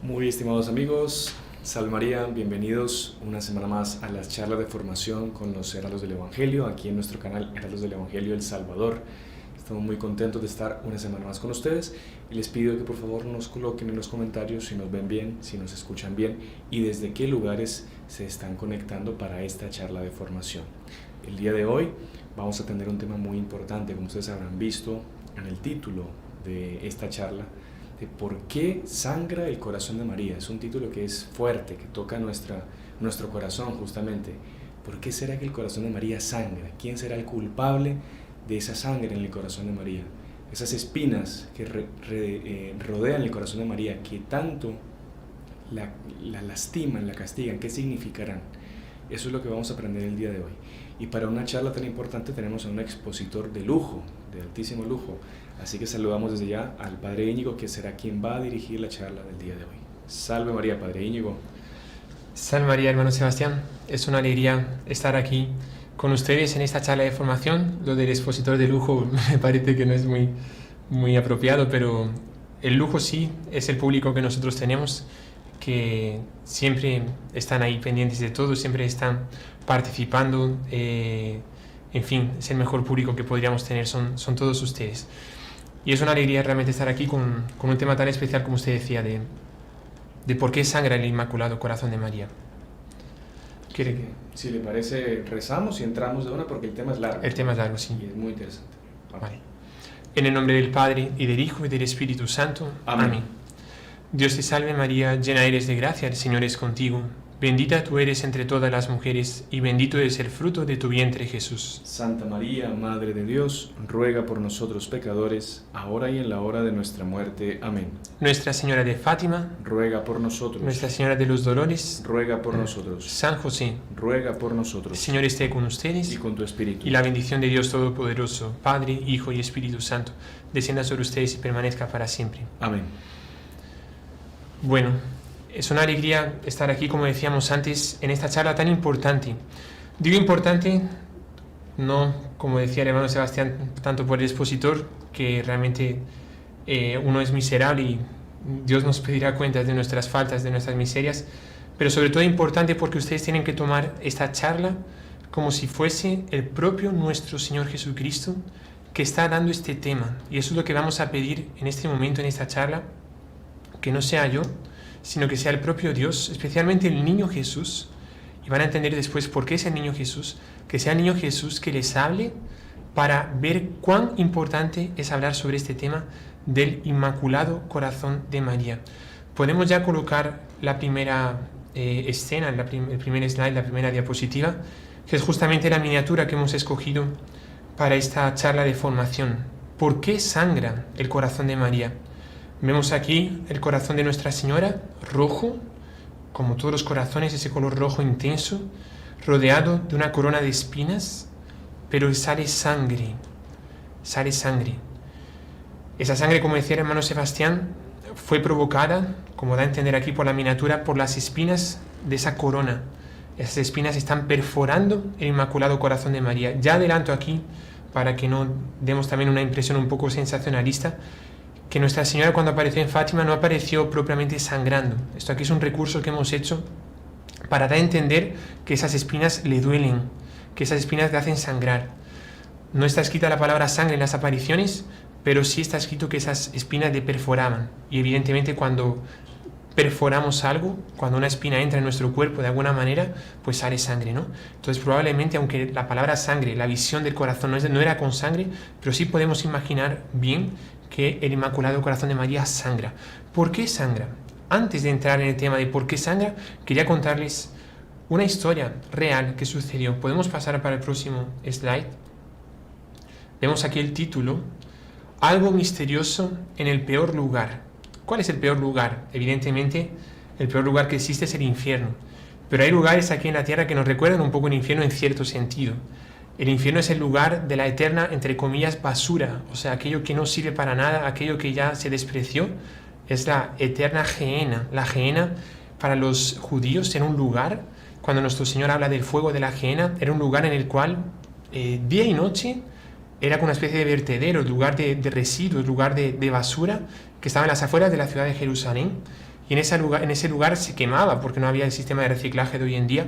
Muy estimados amigos, Salve María, bienvenidos una semana más a las charlas de formación con los Heraldos del Evangelio, aquí en nuestro canal Heraldos del Evangelio El Salvador. Estamos muy contentos de estar una semana más con ustedes y les pido que por favor nos coloquen en los comentarios si nos ven bien, si nos escuchan bien y desde qué lugares se están conectando para esta charla de formación. El día de hoy vamos a tener un tema muy importante, como ustedes habrán visto en el título de esta charla, de por qué sangra el corazón de María. Es un título que es fuerte, que toca nuestro corazón justamente. ¿Por qué será que el corazón de María sangra? ¿Quién será el culpable de esa sangre en el corazón de María? Esas espinas que rodean el corazón de María, que tanto la lastiman, la castigan, ¿qué significarán? Eso es lo que vamos a aprender el día de hoy. Y para una charla tan importante tenemos a un expositor de lujo, de altísimo lujo. Así que saludamos desde ya al Padre Íñigo, que será quien va a dirigir la charla del día de hoy. Salve María, Padre Íñigo. Salve María, hermano Sebastián. Es una alegría estar aquí con ustedes en esta charla de formación. Lo del expositor de lujo me parece que no es muy apropiado, pero el lujo sí es el público que nosotros tenemos, que siempre están ahí pendientes de todo, siempre están participando. En fin, es el mejor público que podríamos tener, son todos ustedes. Y es una alegría realmente estar aquí con un tema tan especial como usted decía, de por qué sangra el Inmaculado Corazón de María. ¿Quiere que, si le parece, rezamos y entramos de una porque el tema es largo? El tema es largo, sí. Y es muy interesante. Vale. En el nombre del Padre, y del Hijo, y del Espíritu Santo. Amén. Dios te salve María, llena eres de gracia, el Señor es contigo. Bendita tú eres entre todas las mujeres, y bendito es el fruto de tu vientre, Jesús. Santa María, Madre de Dios, ruega por nosotros pecadores, ahora y en la hora de nuestra muerte. Amén. Nuestra Señora de Fátima, ruega por nosotros. Nuestra Señora de los Dolores, ruega por nosotros. San José, ruega por nosotros. El Señor esté con ustedes, y con tu espíritu. Y la bendición de Dios Todopoderoso, Padre, Hijo y Espíritu Santo, descienda sobre ustedes y permanezca para siempre. Amén. Bueno, es una alegría estar aquí, como decíamos antes, en esta charla tan importante. Digo importante, no, como decía el hermano Sebastián, tanto por el expositor, que realmente uno es miserable y Dios nos pedirá cuentas de nuestras faltas, de nuestras miserias, pero sobre todo importante porque ustedes tienen que tomar esta charla como si fuese el propio nuestro Señor Jesucristo que está dando este tema. Y eso es lo que vamos a pedir en este momento, en esta charla, que no sea yo, sino que sea el propio Dios, especialmente el niño Jesús, y van a entender después por qué es el niño Jesús, que sea el niño Jesús que les hable para ver cuán importante es hablar sobre este tema del Inmaculado Corazón de María. Podemos ya colocar la primera escena, el primer slide, la primera diapositiva, que es justamente la miniatura que hemos escogido para esta charla de formación. ¿Por qué sangra el corazón de María? Vemos aquí el corazón de Nuestra Señora, rojo, como todos los corazones, ese color rojo intenso, rodeado de una corona de espinas, pero sale sangre, sale sangre. Esa sangre, como decía el hermano Sebastián, fue provocada, como da a entender aquí por la miniatura, por las espinas de esa corona. Esas espinas están perforando el Inmaculado Corazón de María. Ya adelanto aquí, para que no demos también una impresión un poco sensacionalista, que Nuestra Señora cuando apareció en Fátima no apareció propiamente sangrando. Esto aquí es un recurso que hemos hecho para dar a entender que esas espinas le duelen, que esas espinas le hacen sangrar. No está escrita la palabra sangre en las apariciones, pero sí está escrito que esas espinas le perforaban. Y evidentemente cuando perforamos algo, cuando una espina entra en nuestro cuerpo de alguna manera, pues sale sangre, ¿no? Entonces probablemente, aunque la palabra sangre, la visión del corazón no era con sangre, pero sí podemos imaginar bien que el Inmaculado Corazón de María sangra. ¿Por qué sangra? Antes de entrar en el tema de por qué sangra, quería contarles una historia real que sucedió. Podemos pasar para el próximo slide. Vemos aquí el título, Algo misterioso en el peor lugar. ¿Cuál es el peor lugar? Evidentemente, el peor lugar que existe es el infierno. Pero hay lugares aquí en la tierra que nos recuerdan un poco el infierno en cierto sentido. El infierno es el lugar de la eterna, entre comillas, basura, o sea, aquello que no sirve para nada, aquello que ya se despreció, es la eterna Gehenna. La Gehenna, para los judíos, era un lugar, cuando nuestro Señor habla del fuego de la Gehenna, era un lugar en el cual día y noche era como una especie de vertedero, lugar de residuos, lugar de basura, que estaba en las afueras de la ciudad de Jerusalén, y en ese lugar se quemaba, porque no había el sistema de reciclaje de hoy en día,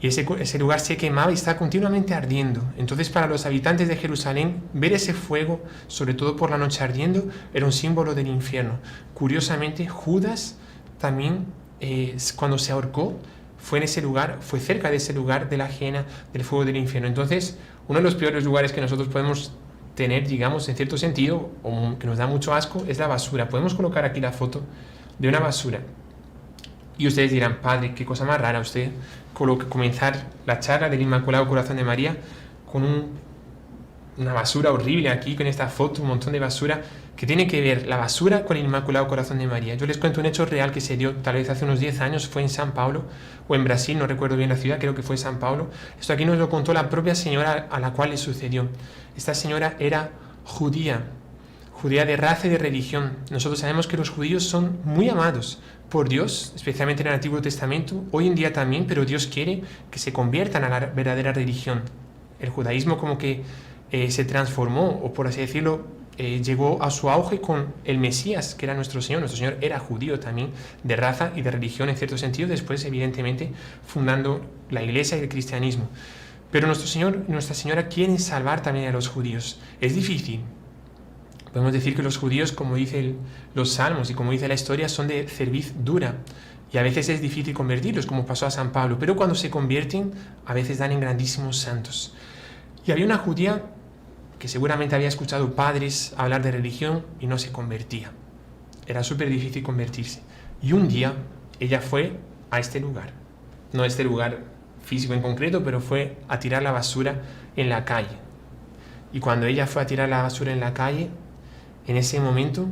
y ese lugar se quemaba y estaba continuamente ardiendo. Entonces, para los habitantes de Jerusalén, ver ese fuego, sobre todo por la noche ardiendo, era un símbolo del infierno. Curiosamente, Judas también, cuando se ahorcó, fue en ese lugar, fue cerca de ese lugar de la Gehenna, del fuego del infierno. Entonces, uno de los peores lugares que nosotros podemos tener, digamos, en cierto sentido, o que nos da mucho asco, es la basura. Podemos colocar aquí la foto de una basura. Y ustedes dirán, padre, qué cosa más rara usted comenzar la charla del Inmaculado Corazón de María con una basura horrible aquí, con esta foto, un montón de basura. ¿Qué tiene que ver la basura con el Inmaculado Corazón de María? Yo les cuento un hecho real que se dio tal vez hace unos 10 años, fue en San Pablo o en Brasil, no recuerdo bien la ciudad, creo que fue San Pablo. Esto aquí nos lo contó la propia señora a la cual le sucedió. Esta señora era judía de raza y de religión. Nosotros sabemos que los judíos son muy amados por Dios, especialmente en el Antiguo Testamento, hoy en día también, pero Dios quiere que se conviertan a la verdadera religión. El judaísmo como que se transformó, o por así decirlo, llegó a su auge con el Mesías, que era nuestro Señor. Nuestro Señor era judío también, de raza y de religión en cierto sentido, después evidentemente fundando la Iglesia y el cristianismo. Pero nuestro Señor y Nuestra Señora quieren salvar también a los judíos. Es difícil. Podemos decir que los judíos, como dicen los salmos y como dice la historia, son de cerviz dura. Y a veces es difícil convertirlos, como pasó a San Pablo. Pero cuando se convierten, a veces dan en grandísimos santos. Y había una judía que seguramente había escuchado padres hablar de religión y no se convertía. Era súper difícil convertirse. Y un día ella fue a este lugar. No este lugar físico en concreto, pero fue a tirar la basura en la calle. Y cuando ella fue a tirar la basura en la calle, en ese momento,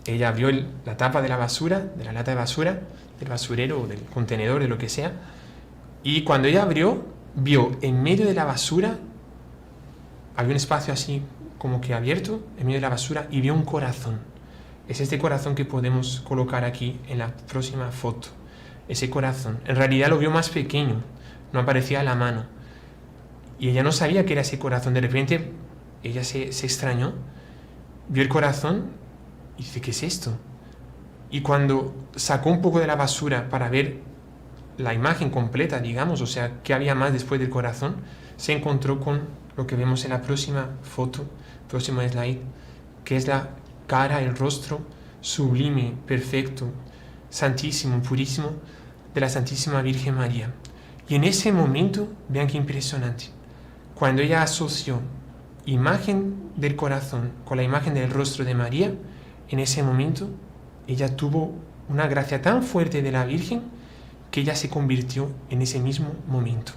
ella abrió la tapa de la basura, de la lata de basura, del basurero o del contenedor, de lo que sea, y cuando ella abrió, vio en medio de la basura, había un espacio así como que abierto, en medio de la basura, y vio un corazón. Es este corazón que podemos colocar aquí en la próxima foto. Ese corazón. En realidad lo vio más pequeño, no aparecía la mano. Y ella no sabía que era ese corazón. De repente, ella se extrañó, vio el corazón y dice, ¿qué es esto? Y cuando sacó un poco de la basura para ver la imagen completa, digamos, o sea, qué había más después del corazón, se encontró con lo que vemos en la próxima foto, próximo slide, que es la cara, el rostro sublime, perfecto, santísimo, purísimo de la Santísima Virgen María. Y en ese momento, vean qué impresionante, cuando ella asoció imagen del corazón con la imagen del rostro de María, en ese momento ella tuvo una gracia tan fuerte de la Virgen que ella se convirtió en ese mismo momento.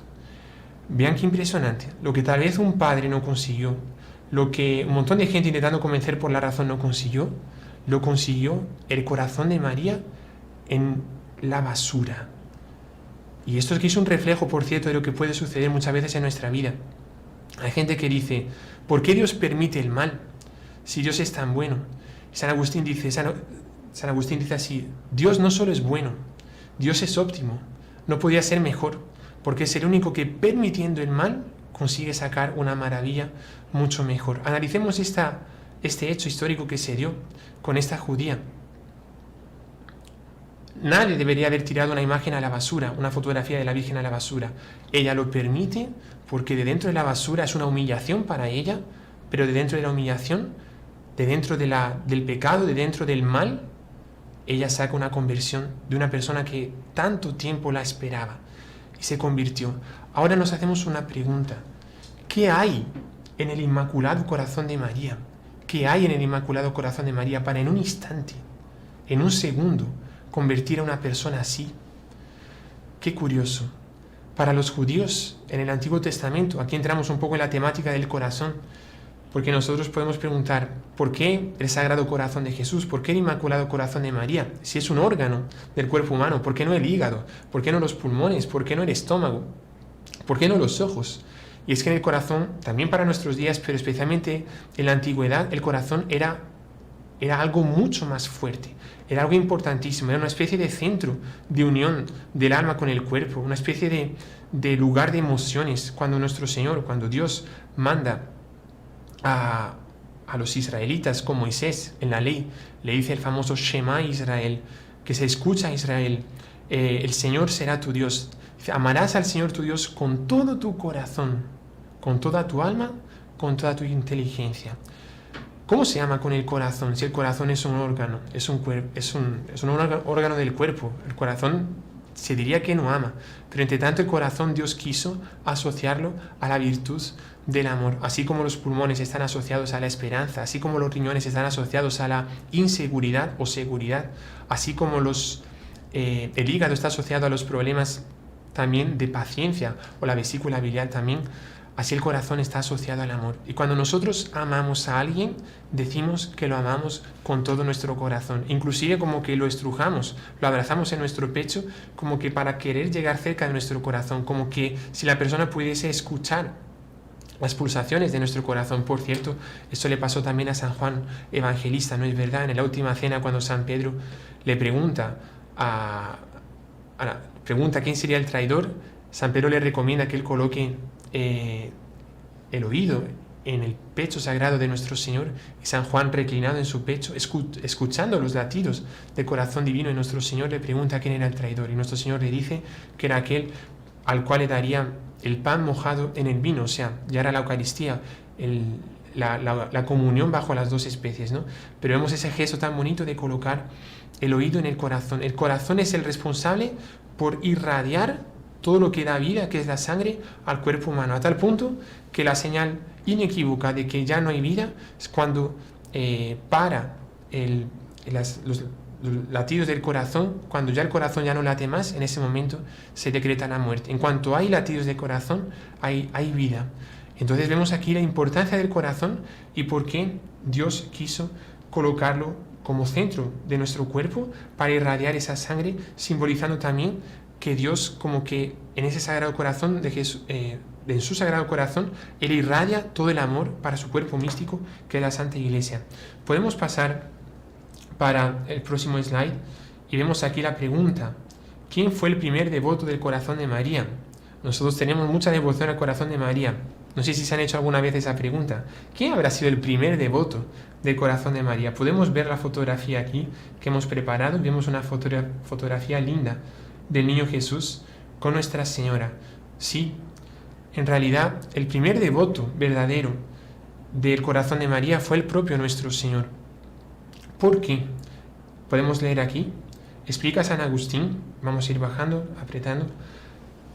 Vean qué impresionante, lo que tal vez un padre no consiguió, lo que un montón de gente intentando convencer por la razón no consiguió, lo consiguió el corazón de María en la basura. Y esto aquí es un reflejo, por cierto, de lo que puede suceder muchas veces en nuestra vida. Hay gente que dice, ¿por qué Dios permite el mal si Dios es tan bueno? San Agustín dice así, Dios no solo es bueno, Dios es óptimo, no podía ser mejor, porque es el único que permitiendo el mal consigue sacar una maravilla mucho mejor. Analicemos este hecho histórico que se dio con esta judía. Nadie debería haber tirado una imagen a la basura, una fotografía de la Virgen a la basura. Ella lo permite porque de dentro de la basura es una humillación para ella, pero de dentro de la humillación, de dentro del pecado, de dentro del mal, ella saca una conversión de una persona que tanto tiempo la esperaba y se convirtió. Ahora nos hacemos una pregunta. ¿Qué hay en el Inmaculado Corazón de María? ¿Qué hay en el Inmaculado Corazón de María para en un instante, en un segundo, convertir a una persona así? Qué curioso. Para los judíos en el Antiguo Testamento, aquí entramos un poco en la temática del corazón, porque nosotros podemos preguntar, ¿por qué el Sagrado Corazón de Jesús? ¿Por qué el Inmaculado Corazón de María? Si es un órgano del cuerpo humano, ¿por qué no el hígado? ¿Por qué no los pulmones? ¿Por qué no el estómago? ¿Por qué no los ojos? Y es que en el corazón, también para nuestros días, pero especialmente en la antigüedad, el corazón era algo mucho más fuerte, era algo importantísimo, era una especie de centro de unión del alma con el cuerpo, una especie de lugar de emociones. Cuando nuestro Señor, cuando Dios manda a los israelitas con Moisés en la ley, le dice el famoso Shema Israel, que se escucha a Israel. El Señor será tu Dios. Dice, amarás al Señor tu Dios con todo tu corazón, con toda tu alma, con toda tu inteligencia. ¿Cómo se ama con el corazón? Si el corazón es un órgano, es un órgano del cuerpo. El corazón se diría que no ama, pero entre tanto el corazón Dios quiso asociarlo a la virtud del amor, así como los pulmones están asociados a la esperanza, así como los riñones están asociados a la inseguridad o seguridad, así como el hígado está asociado a los problemas también de paciencia, o la vesícula biliar también, así el corazón está asociado al amor. Y cuando nosotros amamos a alguien, decimos que lo amamos con todo nuestro corazón. Inclusive como que lo estrujamos, lo abrazamos en nuestro pecho, como que para querer llegar cerca de nuestro corazón, como que si la persona pudiese escuchar las pulsaciones de nuestro corazón. Por cierto, esto le pasó también a San Juan Evangelista, ¿no es verdad? En la última cena, cuando San Pedro le pregunta quién sería el traidor, San Pedro le recomienda que él coloque el oído en el pecho sagrado de nuestro Señor, y San Juan, reclinado en su pecho, escuchando los latidos del corazón divino de nuestro Señor, le pregunta quién era el traidor, y nuestro Señor le dice que era aquel al cual le daría el pan mojado en el vino, o sea, ya era la Eucaristía, la comunión bajo las dos especies, ¿no? Pero vemos ese gesto tan bonito de colocar el oído en el corazón. El corazón es el responsable por irradiar todo lo que da vida, que es la sangre, al cuerpo humano, a tal punto que la señal inequívoca de que ya no hay vida es cuando para los latidos del corazón. Cuando ya el corazón ya no late más, en ese momento se decreta la muerte. En cuanto hay latidos de corazón, hay vida. Entonces vemos aquí la importancia del corazón y por qué Dios quiso colocarlo como centro de nuestro cuerpo para irradiar esa sangre, simbolizando también que Dios, como que en ese sagrado corazón de Jesús, en su sagrado corazón, Él irradia todo el amor para su cuerpo místico, que es la Santa Iglesia. Podemos pasar para el próximo slide y vemos aquí la pregunta: ¿quién fue el primer devoto del corazón de María? Nosotros tenemos mucha devoción al corazón de María. No sé si se han hecho alguna vez esa pregunta. ¿Quién habrá sido el primer devoto del corazón de María? Podemos ver la fotografía aquí que hemos preparado. Vemos una fotografía linda del niño Jesús con Nuestra Señora. Sí, en realidad el primer devoto verdadero del corazón de María fue el propio nuestro Señor. ¿Por qué? Podemos leer aquí. Explica San Agustín. Vamos a ir bajando, apretando.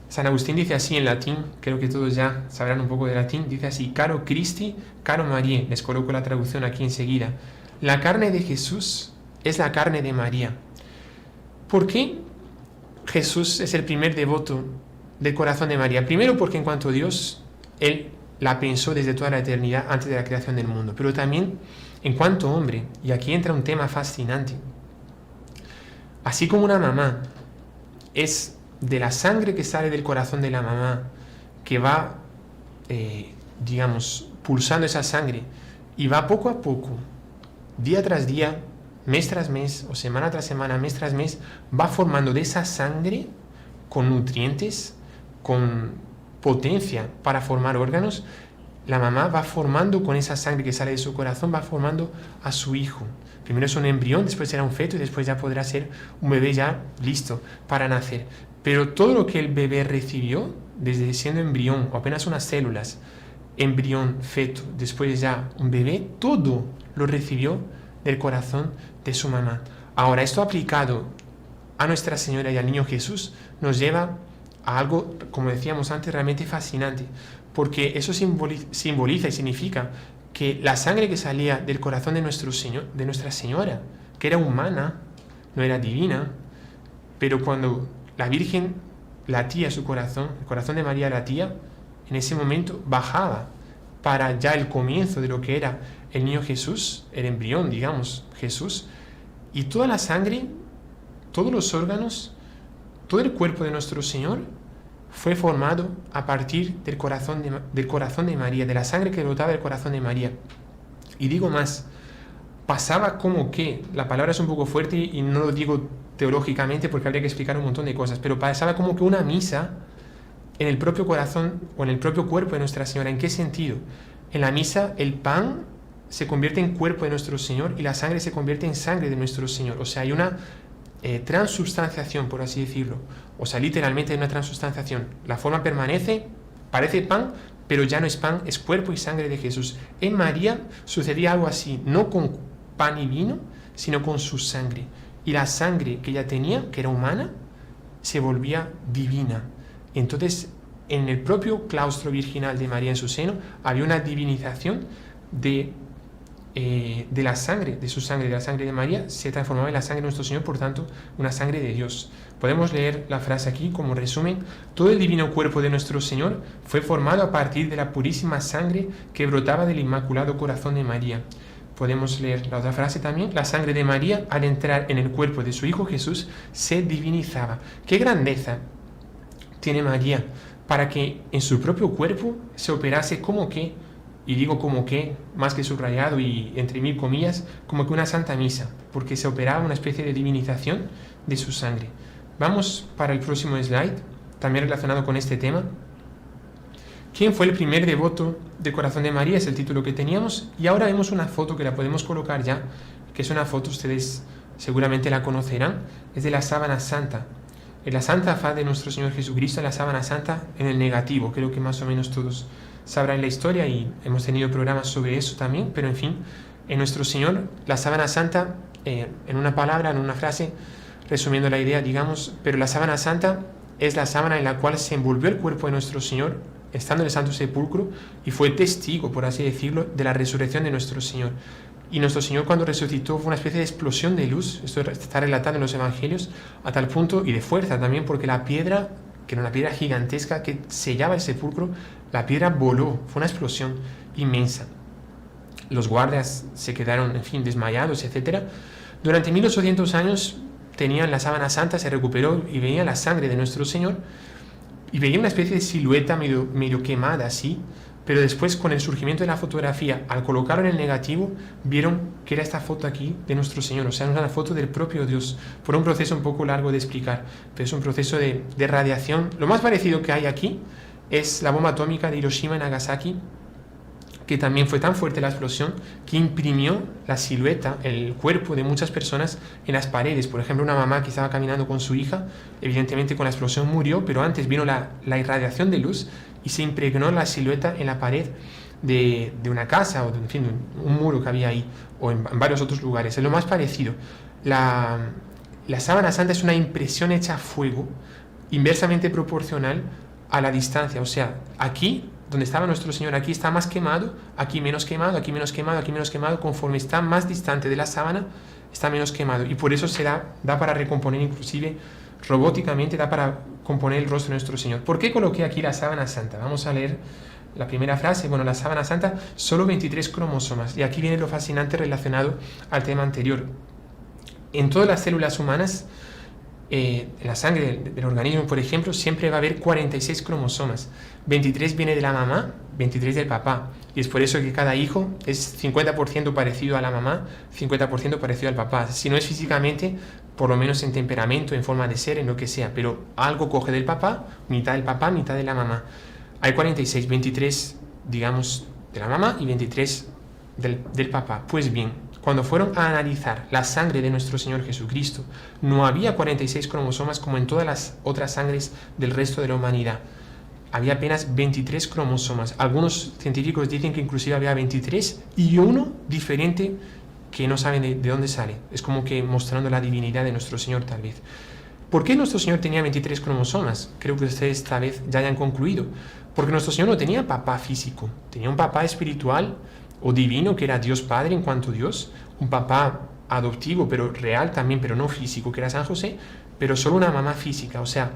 San Agustín dice así en latín, creo que todos ya sabrán un poco de latín, dice así: Caro Christi, caro María. Les coloco la traducción aquí enseguida. La carne de Jesús es la carne de María. ¿Por qué Jesús es el primer devoto del corazón de María? Primero porque en cuanto a Dios, Él la pensó desde toda la eternidad antes de la creación del mundo. Pero también en cuanto a hombre, y aquí entra un tema fascinante. Así como una mamá es de la sangre que sale del corazón de la mamá, que va, pulsando esa sangre, y va poco a poco, día tras día, mes tras mes, o semana tras semana, mes tras mes, va formando de esa sangre, con nutrientes, con potencia para formar órganos. La mamá va formando con esa sangre que sale de su corazón, va formando a su hijo. Primero es un embrión, después será un feto y después ya podrá ser un bebé ya listo para nacer. Pero todo lo que el bebé recibió, desde siendo embrión o apenas unas células, embrión, feto, después ya un bebé, todo lo recibió del corazón de su mamá. Ahora, esto aplicado a Nuestra Señora y al niño Jesús nos lleva a algo, como decíamos antes, realmente fascinante, porque eso simboliza y significa que la sangre que salía del corazón de Nuestra Señora, que era humana, no era divina, pero cuando la Virgen latía su corazón, el corazón de María latía, en ese momento bajaba para ya el comienzo de lo que era el niño Jesús, el embrión, Jesús, y toda la sangre, todos los órganos, todo el cuerpo de nuestro Señor fue formado a partir del corazón de María, de la sangre que brotaba del corazón de María. Y digo más, pasaba como que, la palabra es un poco fuerte y no lo digo teológicamente porque habría que explicar un montón de cosas, pero pasaba como que una misa en el propio corazón o en el propio cuerpo de Nuestra Señora. ¿En qué sentido? En la misa el pan se convierte en cuerpo de nuestro Señor y la sangre se convierte en sangre de nuestro Señor. O sea, hay una transubstanciación, por así decirlo. O sea, literalmente hay una transubstanciación. La forma permanece, parece pan, pero ya no es pan, es cuerpo y sangre de Jesús. En María sucedía algo así, no con pan y vino, sino con su sangre. Y la sangre que ella tenía, que era humana, se volvía divina. Entonces, en el propio claustro virginal de María en su seno, había una divinización de la sangre, de su sangre, de la sangre de María, se transformaba en la sangre de nuestro Señor, por tanto, una sangre de Dios. Podemos leer la frase aquí como resumen: todo el divino cuerpo de nuestro Señor fue formado a partir de la purísima sangre que brotaba del Inmaculado Corazón de María. Podemos leer la otra frase también: la sangre de María, al entrar en el cuerpo de su Hijo Jesús, se divinizaba. ¡Qué grandeza tiene María para que en su propio cuerpo se operase como que, y digo como que, más que subrayado y entre mil comillas, como que una santa misa, porque se operaba una especie de divinización de su sangre? Vamos para el próximo slide, también relacionado con este tema. ¿Quién fue el primer devoto de Corazón de María? Es el título que teníamos. Y ahora vemos una foto que la podemos colocar ya, que es una foto, ustedes seguramente la conocerán, es de la sábana santa. En la Santa Faz de nuestro Señor Jesucristo, en la sábana santa, en el negativo. Creo que más o menos todos sabrán la historia y hemos tenido programas sobre eso también, pero en fin, en nuestro Señor, la sábana santa, en una palabra, en una frase, resumiendo la idea, digamos, pero la sábana santa es la sábana en la cual se envolvió el cuerpo de nuestro Señor, estando en el Santo Sepulcro, y fue testigo, por así decirlo, de la resurrección de nuestro Señor. Y nuestro Señor, cuando resucitó, fue una especie de explosión de luz, esto está relatado en los Evangelios, a tal punto, y de fuerza también, porque la piedra, que era una piedra gigantesca que sellaba el sepulcro, la piedra voló, fue una explosión inmensa. Los guardias se quedaron, en fin, desmayados, etc. Durante 1800 años tenían la sábana santa, se recuperó y veían la sangre de nuestro Señor, y veían una especie de silueta medio quemada así, pero después, con el surgimiento de la fotografía, al colocarlo en el negativo, vieron que era esta foto aquí de nuestro Señor, o sea, una foto del propio Dios. Por un proceso un poco largo de explicar, pero es un proceso de radiación. Lo más parecido que hay aquí es la bomba atómica de Hiroshima y Nagasaki, que también fue tan fuerte la explosión que imprimió la silueta, el cuerpo de muchas personas en las paredes. Por ejemplo, una mamá que estaba caminando con su hija, evidentemente con la explosión murió, pero antes vino la irradiación de luz y se impregnó la silueta en la pared de una casa o de, en fin, un muro que había ahí, o en varios otros lugares. Es lo más parecido. La sábana santa es una impresión hecha a fuego, inversamente proporcional a la distancia. O sea, aquí, donde estaba nuestro Señor, aquí está más quemado, aquí menos quemado, aquí menos quemado, aquí menos quemado. Conforme está más distante de la sábana, está menos quemado. Y por eso da para recomponer, inclusive robóticamente, da para componer el rostro de nuestro Señor. ¿Por qué coloqué aquí la sábana santa? Vamos a leer la primera frase. Bueno, la sábana santa, solo 23 cromosomas. Y aquí viene lo fascinante relacionado al tema anterior. En todas las células humanas, en la sangre del organismo, por ejemplo, siempre va a haber 46 cromosomas. 23 viene de la mamá, 23 del papá. Y es por eso que cada hijo es 50% parecido a la mamá, 50% parecido al papá. Si no es físicamente, por lo menos en temperamento, en forma de ser, en lo que sea. Pero algo coge del papá, mitad del papá, mitad de la mamá. Hay 46, 23, digamos, de la mamá y 23 del papá. Pues bien, cuando fueron a analizar la sangre de nuestro Señor Jesucristo, no había 46 cromosomas como en todas las otras sangres del resto de la humanidad. Había apenas 23 cromosomas. Algunos científicos dicen que inclusive había 23 y uno diferente que no saben de dónde sale. Es como que mostrando la divinidad de nuestro Señor, tal vez. ¿Por qué nuestro Señor tenía 23 cromosomas? Creo que ustedes tal vez ya hayan concluido. Porque nuestro Señor no tenía papá físico, tenía un papá espiritual o divino, que era Dios Padre en cuanto Dios, un papá adoptivo, pero real también, pero no físico, que era San José, pero solo una mamá física. O sea,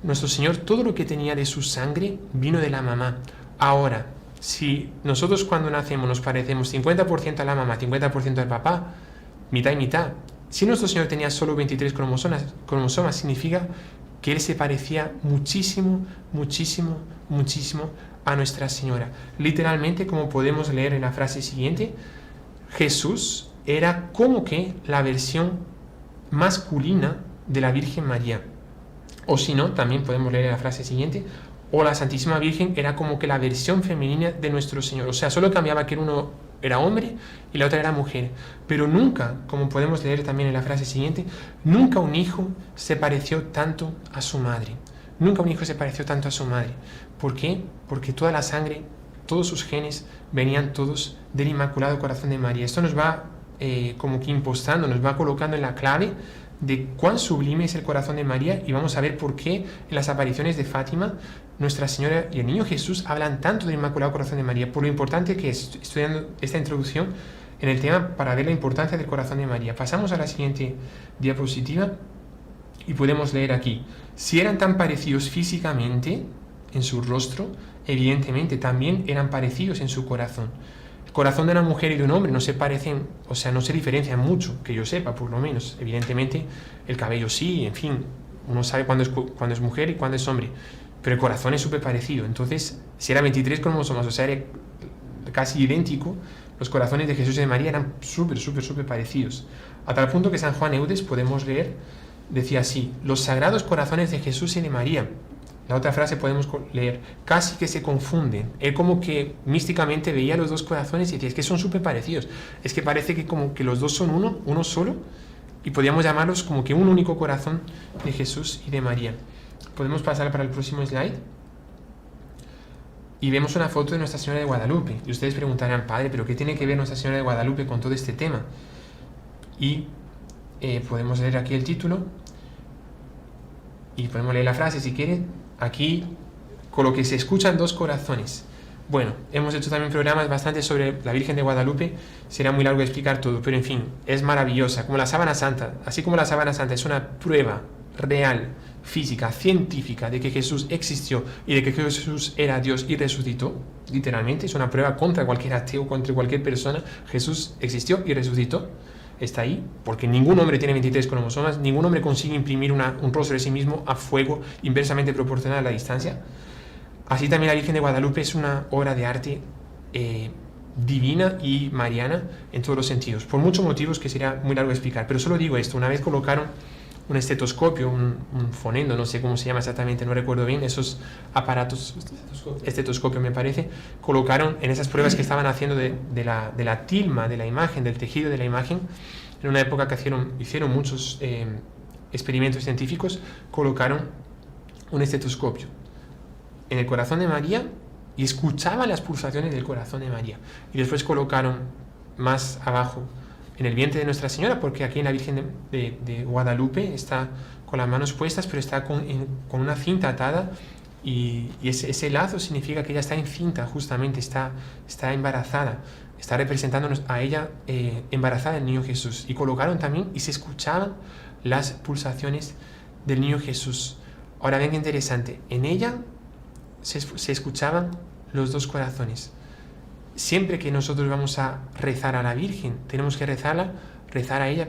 nuestro Señor, todo lo que tenía de su sangre vino de la mamá. Ahora, si nosotros cuando nacemos nos parecemos 50% a la mamá, 50% al papá, mitad y mitad. Si nuestro Señor tenía solo 23 cromosomas, significa que Él se parecía muchísimo, muchísimo, muchísimo a Nuestra Señora. Literalmente, como podemos leer en la frase siguiente, Jesús era como que la versión masculina de la Virgen María. O si no, también podemos leer la frase siguiente, o la Santísima Virgen era como que la versión femenina de nuestro Señor. O sea, solo cambiaba que uno era hombre y la otra era mujer. Pero nunca, como podemos leer también en la frase siguiente, nunca un hijo se pareció tanto a su madre. Nunca un hijo se pareció tanto a su madre. ¿Por qué? Porque toda la sangre, todos sus genes venían todos del Inmaculado Corazón de María. Esto nos va como que impostando, nos va colocando en la clave de cuán sublime es el corazón de María, y vamos a ver por qué en las apariciones de Fátima Nuestra Señora y el Niño Jesús hablan tanto del Inmaculado Corazón de María, por lo importante que es estudiando esta introducción en el tema para ver la importancia del corazón de María. Pasamos a la siguiente diapositiva y podemos leer aquí: si eran tan parecidos físicamente en su rostro, evidentemente también eran parecidos en su corazón. El corazón de una mujer y de un hombre no se parecen, o sea, no se diferencian mucho, que yo sepa, por lo menos. Evidentemente, el cabello sí, en fin, uno sabe cuándo es mujer y cuándo es hombre, pero el corazón es súper parecido. Entonces, si era 23 cromosomas, o sea, era casi idéntico, los corazones de Jesús y de María eran súper parecidos. A tal punto que San Juan Eudes, podemos leer, decía así: los sagrados corazones de Jesús y de María. La otra frase podemos leer: casi que se confunden. Él como que místicamente veía los dos corazones y decía: es que son súper parecidos. Es que parece que como que los dos son uno solo, y podríamos llamarlos como que un único corazón de Jesús y de María. Podemos pasar para el próximo slide. Y vemos una foto de Nuestra Señora de Guadalupe. Y ustedes preguntarán: padre, ¿pero qué tiene que ver Nuestra Señora de Guadalupe con todo este tema? Y podemos leer aquí el título. Y podemos leer la frase si quieren. Aquí, con lo que se escuchan dos corazones. Bueno, hemos hecho también programas bastante sobre la Virgen de Guadalupe. Será muy largo explicar todo, pero en fin, es maravillosa. Como la sábana santa, así como la sábana santa es una prueba real, física, científica de que Jesús existió y de que Jesús era Dios y resucitó, literalmente, es una prueba contra cualquier ateo, contra cualquier persona. Jesús existió y resucitó. Está ahí, porque ningún hombre tiene 23 cromosomas, ningún hombre consigue imprimir un rostro de sí mismo a fuego inversamente proporcional a la distancia. Así también la Virgen de Guadalupe es una obra de arte divina y mariana en todos los sentidos, por muchos motivos que sería muy largo explicar, pero solo digo esto: una vez colocaron un estetoscopio, un fonendo, no sé cómo se llama exactamente, no recuerdo bien, esos aparatos, estetoscopio me parece, colocaron en esas pruebas que estaban haciendo de la tilma de la imagen, del tejido de la imagen, en una época que hicieron muchos experimentos científicos, colocaron un estetoscopio en el corazón de María y escuchaban las pulsaciones del corazón de María, y después colocaron más abajo en el vientre de Nuestra Señora, porque aquí en la Virgen de Guadalupe está con las manos puestas, pero está con una cinta atada, y ese lazo significa que ella está encinta, justamente, está embarazada, está representándonos a ella embarazada del Niño Jesús. Y colocaron también, y se escuchaban las pulsaciones del Niño Jesús. Ahora ven qué interesante, en ella se escuchaban los dos corazones. Siempre que nosotros vamos a rezar a la Virgen, tenemos que rezar a ella,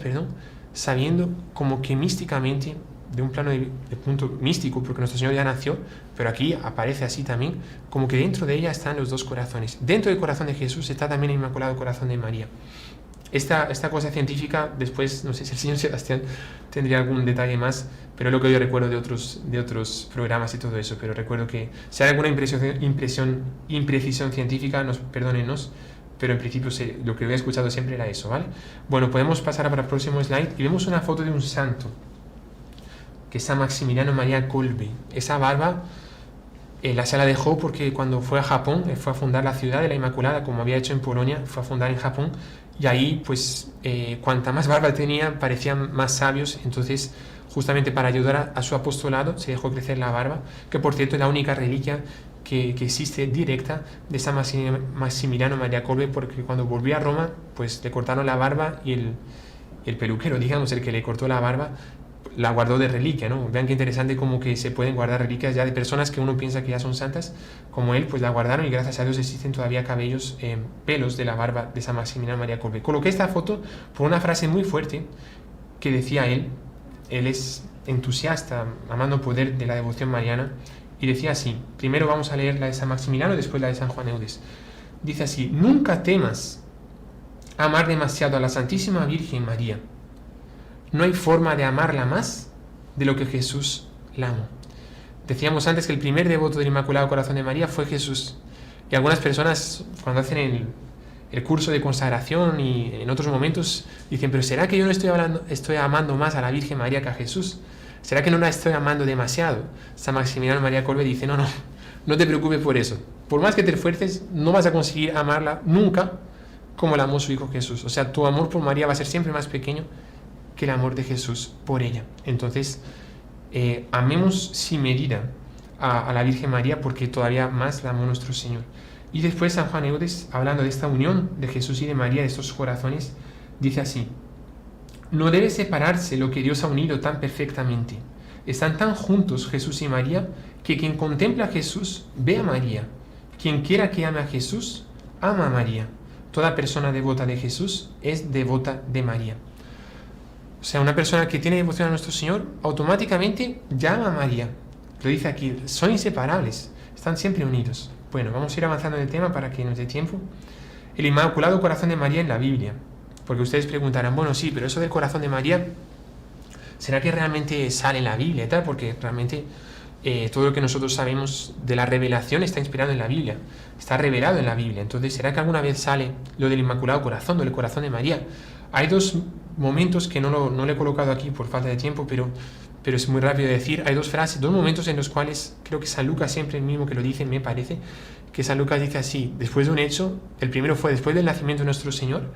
sabiendo como que místicamente, de un plano de punto místico, porque Nuestro Señor ya nació, pero aquí aparece así también, como que dentro de ella están los dos corazones. Dentro del corazón de Jesús está también el Inmaculado Corazón de María. Esta cosa científica, después, no sé si el señor Sebastián tendría algún detalle más, pero es lo que yo recuerdo de otros programas y todo eso. Pero recuerdo que si hay alguna imprecisión científica, perdónenos, pero en principio lo que había escuchado siempre era eso, ¿vale? Bueno, podemos pasar para el próximo slide y vemos una foto de un santo, que es San Maximiliano María Kolbe. Esa barba se la dejó porque cuando fue a Japón, fue a fundar la ciudad de la Inmaculada, como había hecho en Polonia, fue a fundar en Japón, y ahí pues cuanta más barba tenía parecían más sabios. Entonces, justamente para ayudar a su apostolado, se dejó crecer la barba, que por cierto es la única reliquia que existe directa de San Maximiliano María Kolbe, porque cuando volvió a Roma pues le cortaron la barba, y el peluquero, digamos, el que le cortó la barba, la guardó de reliquia, ¿no? Vean qué interesante como que se pueden guardar reliquias ya de personas que uno piensa que ya son santas, como él, pues la guardaron, y gracias a Dios existen todavía cabellos, pelos de la barba de San Maximiliano María Kolbe. Coloqué esta foto por una frase muy fuerte que decía él es entusiasta, amando poder de la devoción mariana, y decía así, primero vamos a leer la de San Maximiliano, después la de San Juan Eudes. Dice así: nunca temas amar demasiado a la Santísima Virgen María. No hay forma de amarla más de lo que Jesús la amó. Decíamos antes que el primer devoto del Inmaculado Corazón de María fue Jesús. Y algunas personas, cuando hacen el curso de consagración y en otros momentos, dicen, pero ¿será que yo no estoy amando más a la Virgen María que a Jesús? ¿Será que no la estoy amando demasiado? San Maximiliano María Kolbe dice, no te preocupes por eso. Por más que te esfuerces, no vas a conseguir amarla nunca como la amó su Hijo Jesús. O sea, tu amor por María va a ser siempre más pequeño que el amor de Jesús por ella. Entonces, amemos sin medida a la Virgen María, porque todavía más la amó nuestro Señor. Y después San Juan Eudes, hablando de esta unión de Jesús y de María, de estos corazones, dice así: no debe separarse lo que Dios ha unido tan perfectamente. Están tan juntos Jesús y María que quien contempla a Jesús ve a María. Quien quiera que ame a Jesús, ama a María. Toda persona devota de Jesús es devota de María. O sea, una persona que tiene devoción a nuestro Señor automáticamente llama a María. Lo dice aquí, son inseparables, están siempre unidos. Bueno, vamos a ir avanzando en el tema para que nos dé tiempo. El Inmaculado Corazón de María en la Biblia. Porque ustedes preguntarán, bueno, sí, pero eso del corazón de María, ¿será que realmente sale en la Biblia y tal? Porque realmente todo lo que nosotros sabemos de la revelación está inspirado en la Biblia, está revelado en la Biblia. Entonces, ¿será que alguna vez sale lo del Inmaculado Corazón, del corazón de María? Hay dos momentos que no lo he colocado aquí por falta de tiempo, pero es muy rápido de decir. Hay dos frases, dos momentos en los cuales creo que San Lucas siempre el mismo que lo dice, me parece, que San Lucas dice así, después de un hecho, el primero fue después del nacimiento de nuestro Señor,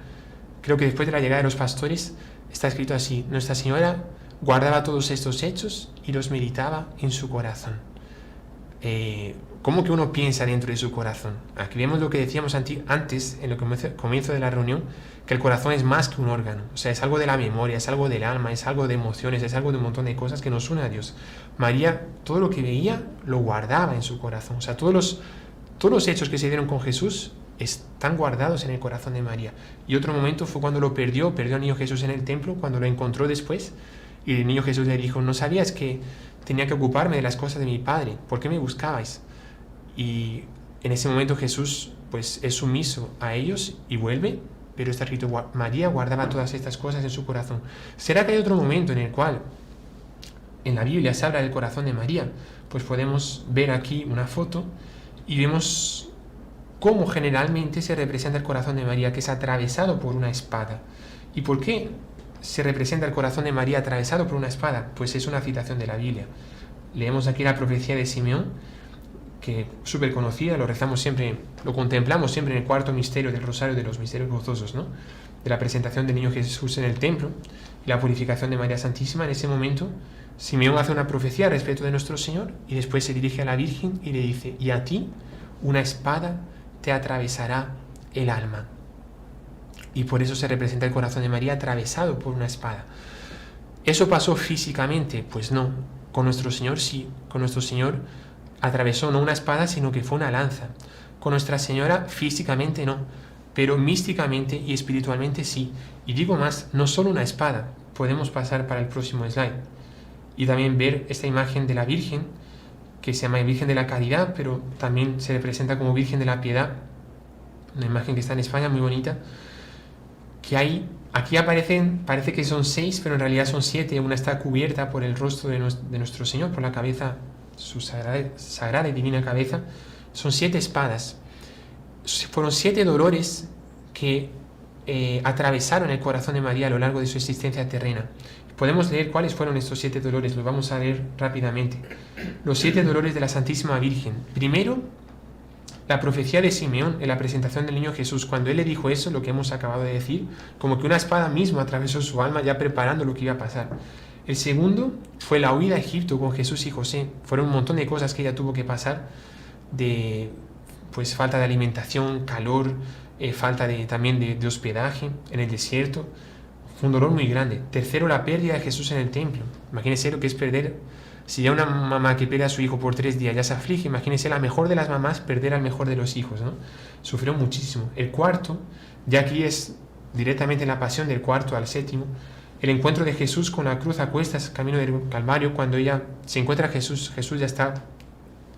creo que después de la llegada de los pastores, está escrito así: Nuestra Señora guardaba todos estos hechos y los meditaba en su corazón. ¿Cómo que uno piensa dentro de su corazón? Aquí vemos lo que decíamos antes, en el comienzo de la reunión, que el corazón es más que un órgano. O sea, es algo de la memoria, es algo del alma, es algo de emociones, es algo de un montón de cosas que nos une a Dios. María, todo lo que veía, lo guardaba en su corazón. O sea, todos los hechos que se dieron con Jesús están guardados en el corazón de María. Y otro momento fue cuando lo perdió al niño Jesús en el templo, cuando lo encontró después, y el niño Jesús le dijo: ¿no sabías que tenía que ocuparme de las cosas de mi Padre? ¿Por qué me buscabais? Y en ese momento Jesús pues es sumiso a ellos y vuelve, pero está escrito: María guardaba todas estas cosas en su corazón. ¿Será que hay otro momento en el cual en la Biblia se habla del corazón de María? Pues podemos ver aquí una foto y vemos cómo generalmente se representa el corazón de María, que es atravesado por una espada. ¿Y por qué se representa el corazón de María atravesado por una espada? Pues es una citación de la Biblia. Leemos aquí la profecía de Simeón, que es súper conocida, lo rezamos siempre, lo contemplamos siempre en el cuarto misterio del Rosario de los Misterios Gozosos, ¿no? De la presentación del niño Jesús en el templo y la purificación de María Santísima. En ese momento, Simeón hace una profecía respecto de nuestro Señor y después se dirige a la Virgen y le dice: y a ti una espada te atravesará el alma. Y por eso se representa el corazón de María atravesado por una espada. ¿Eso pasó físicamente? Pues no. Con nuestro Señor sí. Con nuestro Señor atravesó no una espada, sino que fue una lanza. Con Nuestra Señora físicamente no, pero místicamente y espiritualmente sí. Y digo más, no solo una espada. Podemos pasar para el próximo slide y también ver esta imagen de la Virgen, que se llama Virgen de la Caridad, pero también se representa como Virgen de la Piedad, una imagen que está en España muy bonita, que hay, aquí aparecen, parece que son 6, pero en realidad son 7, una está cubierta por el rostro de nuestro Señor, por la cabeza, su sagrada y divina cabeza. Son 7 espadas, fueron 7 dolores que atravesaron el corazón de María a lo largo de su existencia terrena. Podemos leer cuáles fueron estos 7 dolores, los vamos a leer rápidamente. Los 7 dolores de la Santísima Virgen. Primero, la profecía de Simeón en la presentación del niño Jesús. Cuando él le dijo eso, lo que hemos acabado de decir, como que una espada misma atravesó su alma, ya preparando lo que iba a pasar. El segundo fue la huida a Egipto con Jesús y José. Fueron un montón de cosas que ella tuvo que pasar, de pues falta de alimentación, calor, falta también de hospedaje en el desierto. Fue un dolor muy grande. Tercero, la pérdida de Jesús en el templo. Imagínense lo que es perder. Si ya una mamá que pierde a su hijo por 3 días ya se aflige, imagínense la mejor de las mamás perder al mejor de los hijos, ¿no? Sufrió muchísimo. El cuarto, ya aquí es directamente en la pasión del cuarto al séptimo, el encuentro de Jesús con la cruz a cuestas, camino del Calvario, cuando ella se encuentra a Jesús. Jesús ya está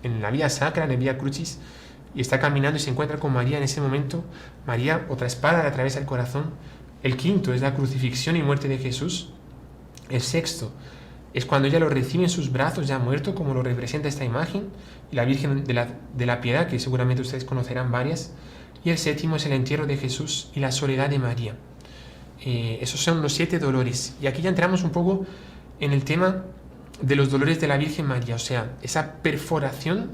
en la vía sacra, en el vía crucis, y está caminando y se encuentra con María. En ese momento, María, otra espada le atraviesa el corazón. El quinto es la crucifixión y muerte de Jesús. El sexto, es cuando ella lo recibe en sus brazos ya muerto, como lo representa esta imagen, y la Virgen de la Piedad, que seguramente ustedes conocerán varias, y el séptimo es el entierro de Jesús y la soledad de María. Esos son los 7 dolores. Y aquí ya entramos un poco en el tema de los dolores de la Virgen María, o sea, esa perforación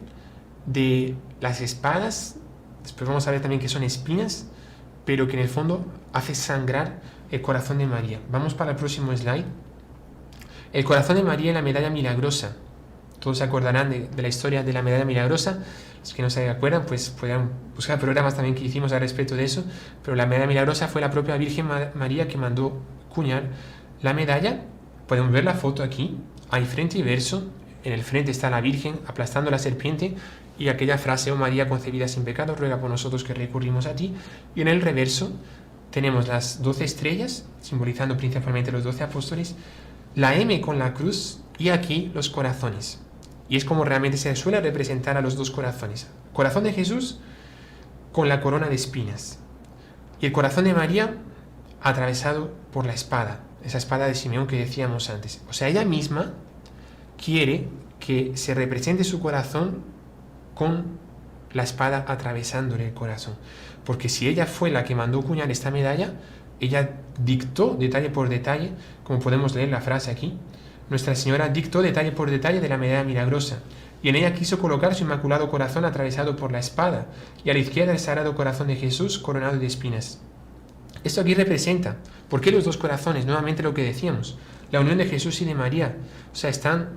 de las espadas, después vamos a ver también que son espinas, pero que en el fondo hace sangrar el corazón de María. Vamos para el próximo slide. El corazón de María y la medalla milagrosa. Todos se acordarán de la historia de la medalla milagrosa. Los que no se acuerdan, pues podrán buscar programas también que hicimos al respecto de eso. Pero la medalla milagrosa fue la propia Virgen María que mandó cuñar la medalla. Podemos ver la foto aquí. Hay frente y verso. En el frente está la Virgen aplastando la serpiente y aquella frase: oh María concebida sin pecado, ruega por nosotros que recurrimos a ti. Y en el reverso tenemos las 12 estrellas, simbolizando principalmente los 12 apóstoles, la M con la cruz y aquí los corazones. Y es como realmente se suele representar a los dos corazones. Corazón de Jesús con la corona de espinas. Y el corazón de María atravesado por la espada, esa espada de Simeón que decíamos antes. O sea, ella misma quiere que se represente su corazón con la espada atravesándole el corazón. Porque si ella fue la que mandó cuñar esta medalla, ella dictó detalle por detalle, como podemos leer la frase aquí, Nuestra Señora dictó detalle por detalle de la medalla milagrosa, y en ella quiso colocar su inmaculado corazón atravesado por la espada, y a la izquierda el sagrado corazón de Jesús coronado de espinas. Esto aquí representa, ¿por qué los dos corazones? Nuevamente lo que decíamos, la unión de Jesús y de María, o sea, están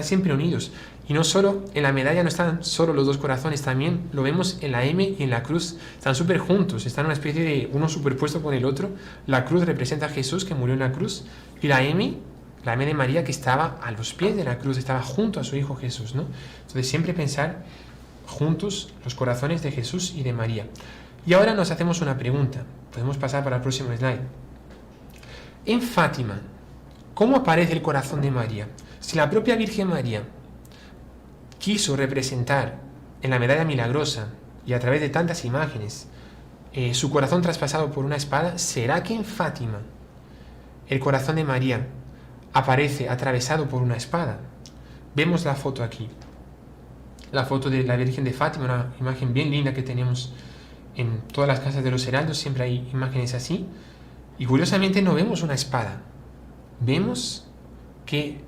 siempre unidos. Y no solo en la medalla no están solo los dos corazones, también lo vemos en la M y en la cruz. Están súper juntos, están en una especie de uno superpuesto con el otro. La cruz representa a Jesús que murió en la cruz y la M de María que estaba a los pies de la cruz, estaba junto a su Hijo Jesús, ¿no? Entonces siempre pensar juntos los corazones de Jesús y de María. Y ahora nos hacemos una pregunta. Podemos pasar para el próximo slide. En Fátima, ¿cómo aparece el corazón de María? Si la propia Virgen María quiso representar en la medalla milagrosa y a través de tantas imágenes su corazón traspasado por una espada, ¿será que en Fátima el corazón de María aparece atravesado por una espada? Vemos la foto aquí, la foto de la Virgen de Fátima, una imagen bien linda que tenemos en todas las casas de los heraldos, siempre hay imágenes así, y curiosamente no vemos una espada, vemos que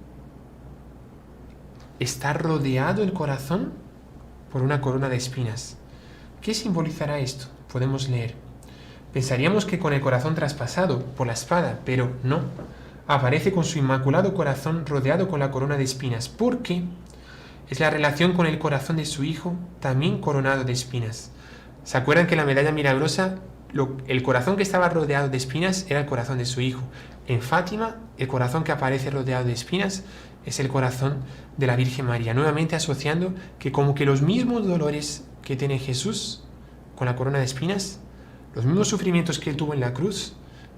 está rodeado el corazón por una corona de espinas. ¿Qué simbolizará esto? Podemos leer. Pensaríamos que con el corazón traspasado por la espada, pero no. Aparece con su inmaculado corazón rodeado con la corona de espinas, porque es la relación con el corazón de su Hijo, también coronado de espinas. ¿Se acuerdan que en la medalla milagrosa el corazón que estaba rodeado de espinas era el corazón de su Hijo? En Fátima, el corazón que aparece rodeado de espinas es el corazón de la Virgen María, nuevamente asociando que como que los mismos dolores que tiene Jesús con la corona de espinas, los mismos sufrimientos que él tuvo en la cruz,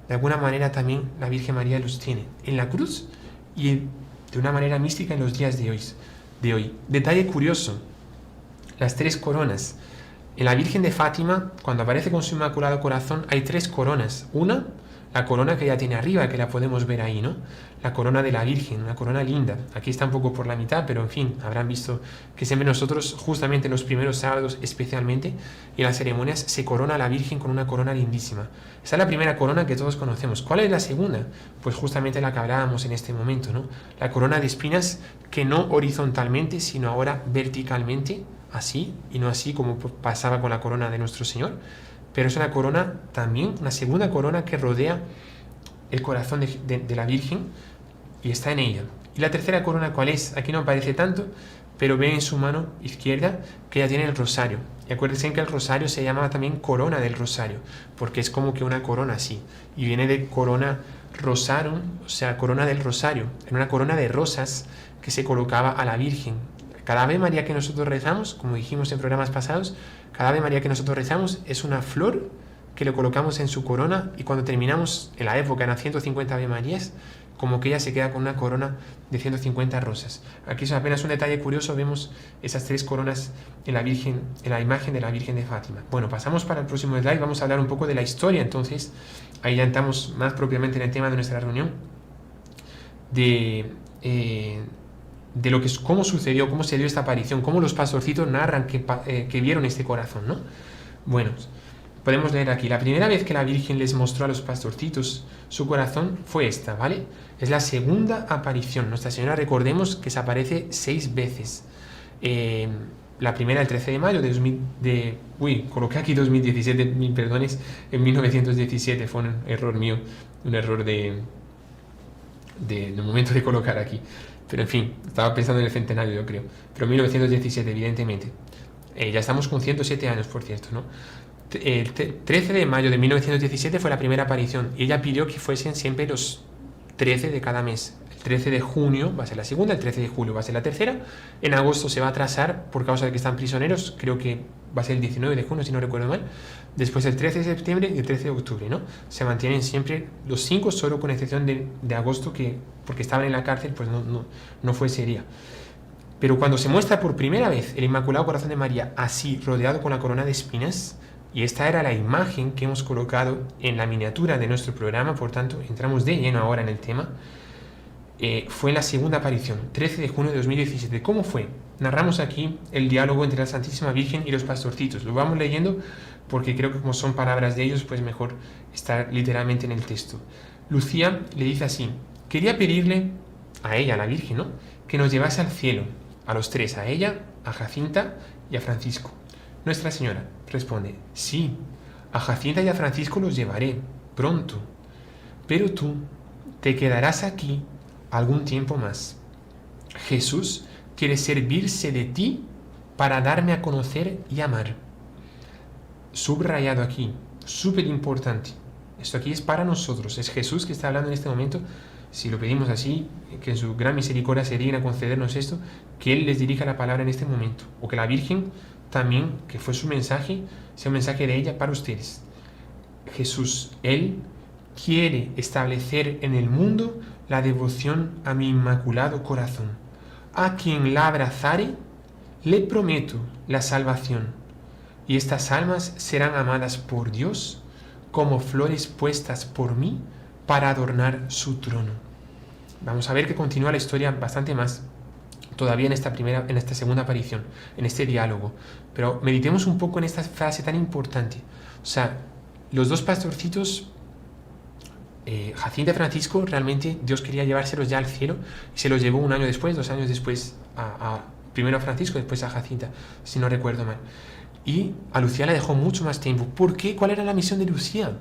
de alguna manera también la Virgen María los tiene en la cruz y de una manera mística en los días de hoy. Detalle curioso, las 3 coronas. En la Virgen de Fátima, cuando aparece con su inmaculado corazón, hay 3 coronas. Una, la corona que ella tiene arriba, que la podemos ver ahí, ¿no? La corona de la Virgen, una corona linda. Aquí está un poco por la mitad, pero en fin, habrán visto que siempre nosotros, justamente en los primeros sábados especialmente, y en las ceremonias, se corona a la Virgen con una corona lindísima. Esa es la primera corona que todos conocemos. ¿Cuál es la segunda? Pues justamente la que hablábamos en este momento, ¿no? La corona de espinas, que no horizontalmente, sino ahora verticalmente, así, y no así como pasaba con la corona de nuestro Señor, pero es una corona también, una segunda corona que rodea el corazón de la Virgen y está en ella. Y la tercera corona, ¿cuál es? Aquí no aparece tanto, pero ve en su mano izquierda que ella tiene el rosario. Y acuérdense que el rosario se llama también corona del rosario, porque es como que una corona así, y viene de corona rosarum, o sea, corona del rosario, en una corona de rosas que se colocaba a la Virgen. Cada Ave María que nosotros rezamos, como dijimos en programas pasados, cada Ave María que nosotros rezamos es una flor que le colocamos en su corona, y cuando terminamos en la época, en las 150 Ave Marías, como que ella se queda con una corona de 150 rosas. Aquí es apenas un detalle curioso, vemos esas 3 coronas en la Virgen, en la imagen de la Virgen de Fátima. Bueno, pasamos para el próximo slide, vamos a hablar un poco de la historia, entonces, ahí ya entramos más propiamente en el tema de nuestra reunión. de lo que, cómo sucedió, cómo se dio esta aparición, cómo los pastorcitos narran que vieron este corazón, ¿no? Bueno, podemos leer aquí. La primera vez que la Virgen les mostró a los pastorcitos su corazón fue esta, ¿vale? Es la segunda aparición. Nuestra Señora, recordemos que se aparece 6 veces. La primera el 13 de mayo coloqué aquí 2017, mil perdones, en 1917, fue un error mío, un error de momento de colocar aquí. Pero en fin, estaba pensando en el centenario, yo creo. Pero 1917, evidentemente. Ya estamos con 107 años, por cierto, ¿no? El 13 de mayo de 1917 fue la primera aparición y ella pidió que fuesen siempre los 13 de cada mes. El 13 de junio va a ser la segunda, el 13 de julio va a ser la tercera. En agosto se va a atrasar por causa de que están prisioneros, creo que va a ser el 19 de junio, si no recuerdo mal. Después el 13 de septiembre y el 13 de octubre, ¿no? Se mantienen siempre los 5, solo con excepción de agosto, que porque estaban en la cárcel, pues no fue ese día. Pero cuando se muestra por primera vez el Inmaculado Corazón de María así, rodeado con la corona de espinas, y esta era la imagen que hemos colocado en la miniatura de nuestro programa, por tanto, entramos de lleno ahora en el tema, fue la segunda aparición, 13 de junio de 2017. ¿Cómo fue? Narramos aquí el diálogo entre la Santísima Virgen y los pastorcitos. Lo vamos leyendo porque creo que como son palabras de ellos, pues mejor estar literalmente en el texto. Lucía le dice así: quería pedirle a ella, a la Virgen, ¿no?, que nos llevase al cielo, a los 3, a ella, a Jacinta y a Francisco. Nuestra Señora responde: sí, a Jacinta y a Francisco los llevaré pronto, pero tú te quedarás aquí algún tiempo más. Jesús quiere servirse de ti para darme a conocer y amar. Subrayado aquí, súper importante. Esto aquí es para nosotros, es Jesús que está hablando en este momento. Si lo pedimos así, que en su gran misericordia se digna a concedernos esto, que Él les dirija la palabra en este momento, o que la Virgen también, que fue su mensaje, sea un mensaje de ella para ustedes. Jesús, Él quiere establecer en el mundo la devoción a mi Inmaculado Corazón. A quien la abrazare, le prometo la salvación, y estas almas serán amadas por Dios como flores puestas por mí para adornar su trono. Vamos a ver que continúa la historia bastante más todavía en esta segunda aparición, en este diálogo. Pero meditemos un poco en esta frase tan importante. O sea, los 2 pastorcitos, Jacinta y Francisco, realmente Dios quería llevárselos ya al cielo y se los llevó un año después, 2 años después, primero a Francisco, después a Jacinta, si no recuerdo mal. Y a Lucía le dejó mucho más tiempo. ¿Por qué? ¿Cuál era la misión de Lucía?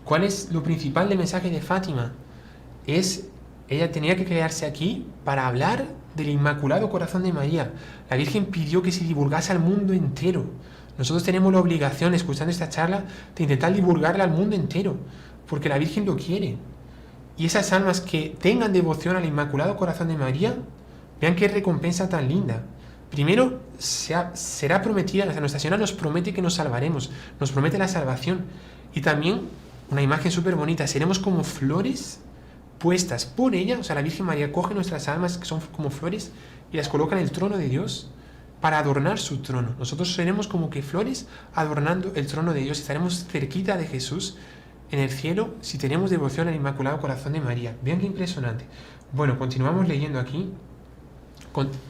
¿Cuál es lo principal del mensaje de Fátima? Ella tenía que quedarse aquí para hablar del Inmaculado Corazón de María. La Virgen pidió que se divulgase al mundo entero. Nosotros tenemos la obligación, escuchando esta charla, de intentar divulgarla al mundo entero, porque la Virgen lo quiere. Y esas almas que tengan devoción al Inmaculado Corazón de María, vean qué recompensa tan linda. Primero, será prometida, Nuestra Señora nos promete que nos salvaremos, nos promete la salvación. Y también, una imagen súper bonita, seremos como flores puestas por ella. O sea, la Virgen María coge nuestras almas, que son como flores, y las coloca en el trono de Dios para adornar su trono. Nosotros seremos como que flores adornando el trono de Dios. Estaremos cerquita de Jesús en el cielo si tenemos devoción al Inmaculado Corazón de María. Vean qué impresionante. Bueno, continuamos leyendo aquí.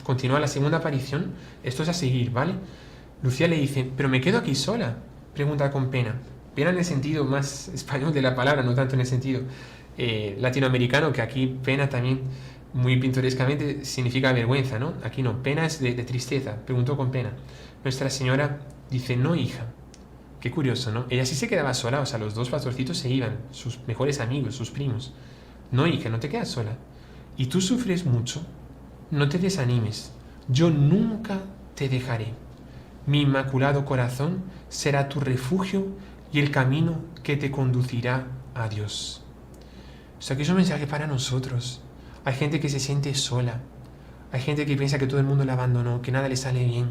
Continúa la segunda aparición. Esto es a seguir, ¿vale? Lucía le dice: ¿pero me quedo aquí sola?, pregunta con pena. Pena en el sentido más español de la palabra, no tanto en el sentido latinoamericano, que aquí pena también muy pintorescamente significa vergüenza, ¿no? Aquí no, pena es de tristeza. Preguntó con pena. Nuestra Señora dice: no, hija. Qué curioso, ¿no? Ella sí se quedaba sola, o sea, los 2 pastorcitos se iban, sus mejores amigos, sus primos. No, hija, no te quedas sola. ¿Y tú sufres mucho? No te desanimes. Yo nunca te dejaré. Mi Inmaculado Corazón será tu refugio y el camino que te conducirá a Dios. O sea, que es un mensaje para nosotros. Hay gente que se siente sola. Hay gente que piensa que todo el mundo la abandonó, que nada le sale bien.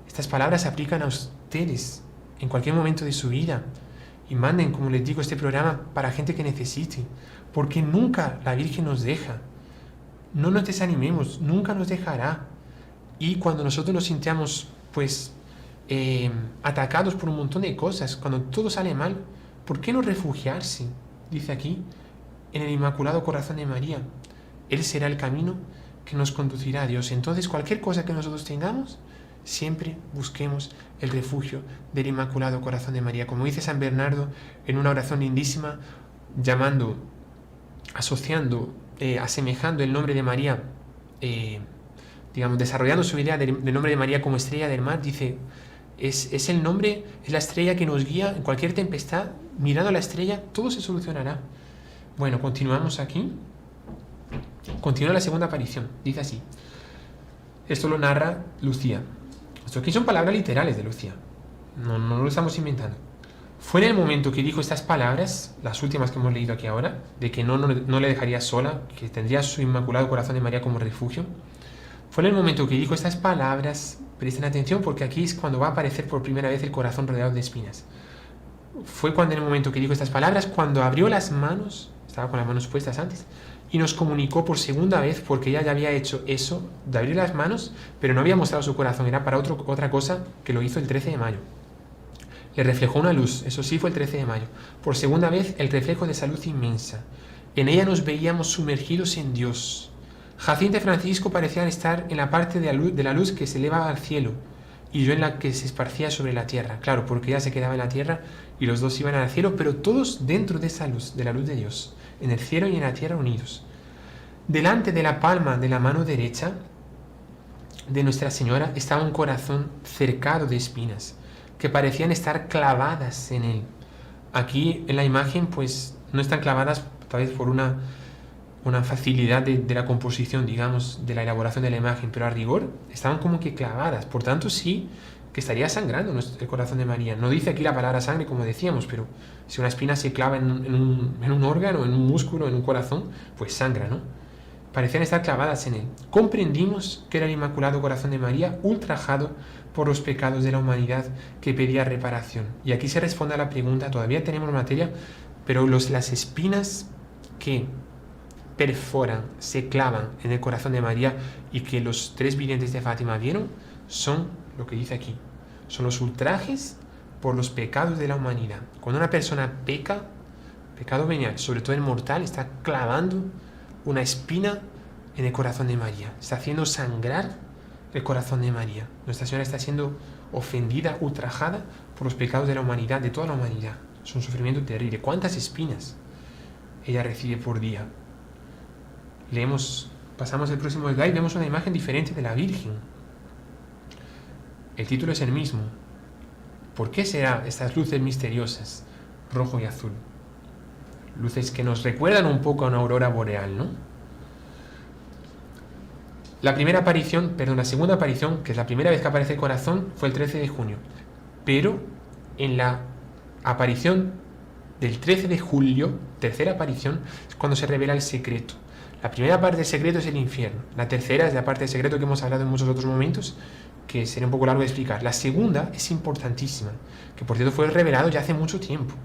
Estas palabras se aplican a ustedes en cualquier momento de su vida. Y manden, como les digo, este programa para gente que necesite. Porque nunca la Virgen nos deja. No nos desanimemos, nunca nos dejará. Y cuando nosotros nos sintamos, pues, atacados por un montón de cosas, cuando todo sale mal, ¿por qué no refugiarse? Dice aquí, en el Inmaculado Corazón de María. Él será el camino que nos conducirá a Dios. Entonces, cualquier cosa que nosotros tengamos, siempre busquemos el refugio del Inmaculado Corazón de María. Como dice San Bernardo en una oración lindísima, asociando, asemejando el nombre de María, desarrollando su idea del nombre de María como estrella del mar, dice, es el nombre, es la estrella que nos guía en cualquier tempestad. Mirando a la estrella, todo se solucionará. Bueno, continuamos aquí. Continúa la segunda aparición. Dice así. Esto lo narra Lucía. Esto aquí son palabras literales de Lucía. No lo estamos inventando. Fue en el momento que dijo estas palabras, las últimas que hemos leído aquí ahora, de que no le dejaría sola, que tendría su Inmaculado Corazón de María como refugio. Fue en el momento que dijo estas palabras, presten atención porque aquí es cuando va a aparecer por primera vez el corazón rodeado de espinas. Fue en el momento que dijo estas palabras, cuando abrió las manos, estaba con las manos puestas antes, y nos comunicó por segunda vez, porque ella ya había hecho eso, de abrir las manos, pero no había mostrado su corazón, era para otra cosa, que lo hizo el 13 de mayo. Le reflejó una luz, eso sí fue el 13 de mayo. Por segunda vez, el reflejo de esa luz inmensa. En ella nos veíamos sumergidos en Dios. Jacinta y Francisco parecían estar en la parte de la luz que se eleva al cielo, y yo en la que se esparcía sobre la tierra. Claro, porque ella se quedaba en la tierra y los dos iban al cielo, pero todos dentro de esa luz, de la luz de Dios, en el cielo y en la tierra unidos. Delante de la palma de la mano derecha de Nuestra Señora estaba un corazón cercado de espinas, que parecían estar clavadas en él. Aquí en la imagen pues no están clavadas tal vez por una facilidad de la composición, digamos, de la elaboración de la imagen, pero a rigor estaban como que clavadas. Por tanto sí que estaría sangrando el corazón de María. No dice aquí la palabra sangre como decíamos, pero si una espina se clava en un órgano, en un músculo, en un corazón, pues sangra, ¿no? Parecían estar clavadas en él. Comprendimos que era el Inmaculado Corazón de María ultrajado por los pecados de la humanidad que pedía reparación. Y aquí se responde a la pregunta, todavía tenemos materia, pero las espinas que perforan, se clavan en el corazón de María y que los 3 videntes de Fátima vieron, son lo que dice aquí, son los ultrajes por los pecados de la humanidad. Cuando una persona peca, pecado venial, sobre todo el mortal, está clavando una espina en el corazón de María, está haciendo sangrar el corazón de María. Nuestra Señora está siendo ofendida, ultrajada por los pecados de la humanidad, de toda la humanidad. Es un sufrimiento terrible. ¿Cuántas espinas ella recibe por día? Pasamos el próximo slide, vemos una imagen diferente de la Virgen. El título es el mismo. ¿Por qué será estas luces misteriosas, rojo y azul? Luces que nos recuerdan un poco a una aurora boreal, ¿no? La segunda aparición, que es la primera vez que aparece el corazón, fue el 13 de junio. Pero en la aparición del 13 de julio, tercera aparición, es cuando se revela el secreto. La primera parte del secreto es el infierno. La tercera es la parte del secreto que hemos hablado en muchos otros momentos, que sería un poco largo de explicar. La segunda es importantísima, que por cierto fue revelado ya hace mucho tiempo.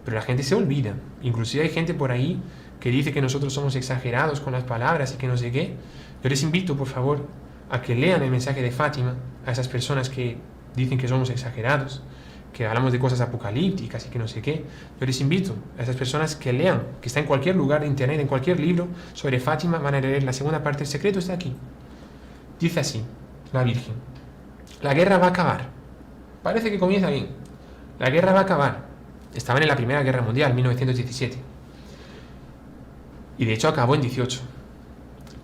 Pero la gente se olvida. Inclusive hay gente por ahí que dice que nosotros somos exagerados con las palabras y que no sé qué. Yo les invito, por favor, a que lean el mensaje de Fátima, a esas personas que dicen que somos exagerados, que hablamos de cosas apocalípticas y que no sé qué. Yo les invito a esas personas que lean, que está en cualquier lugar de internet, en cualquier libro sobre Fátima, van a leer la segunda parte. El secreto está aquí. Dice así, la Virgen: la guerra va a acabar. Parece que comienza bien. La guerra va a acabar. Estaban en la Primera Guerra Mundial, 1917. Y de hecho acabó en 18.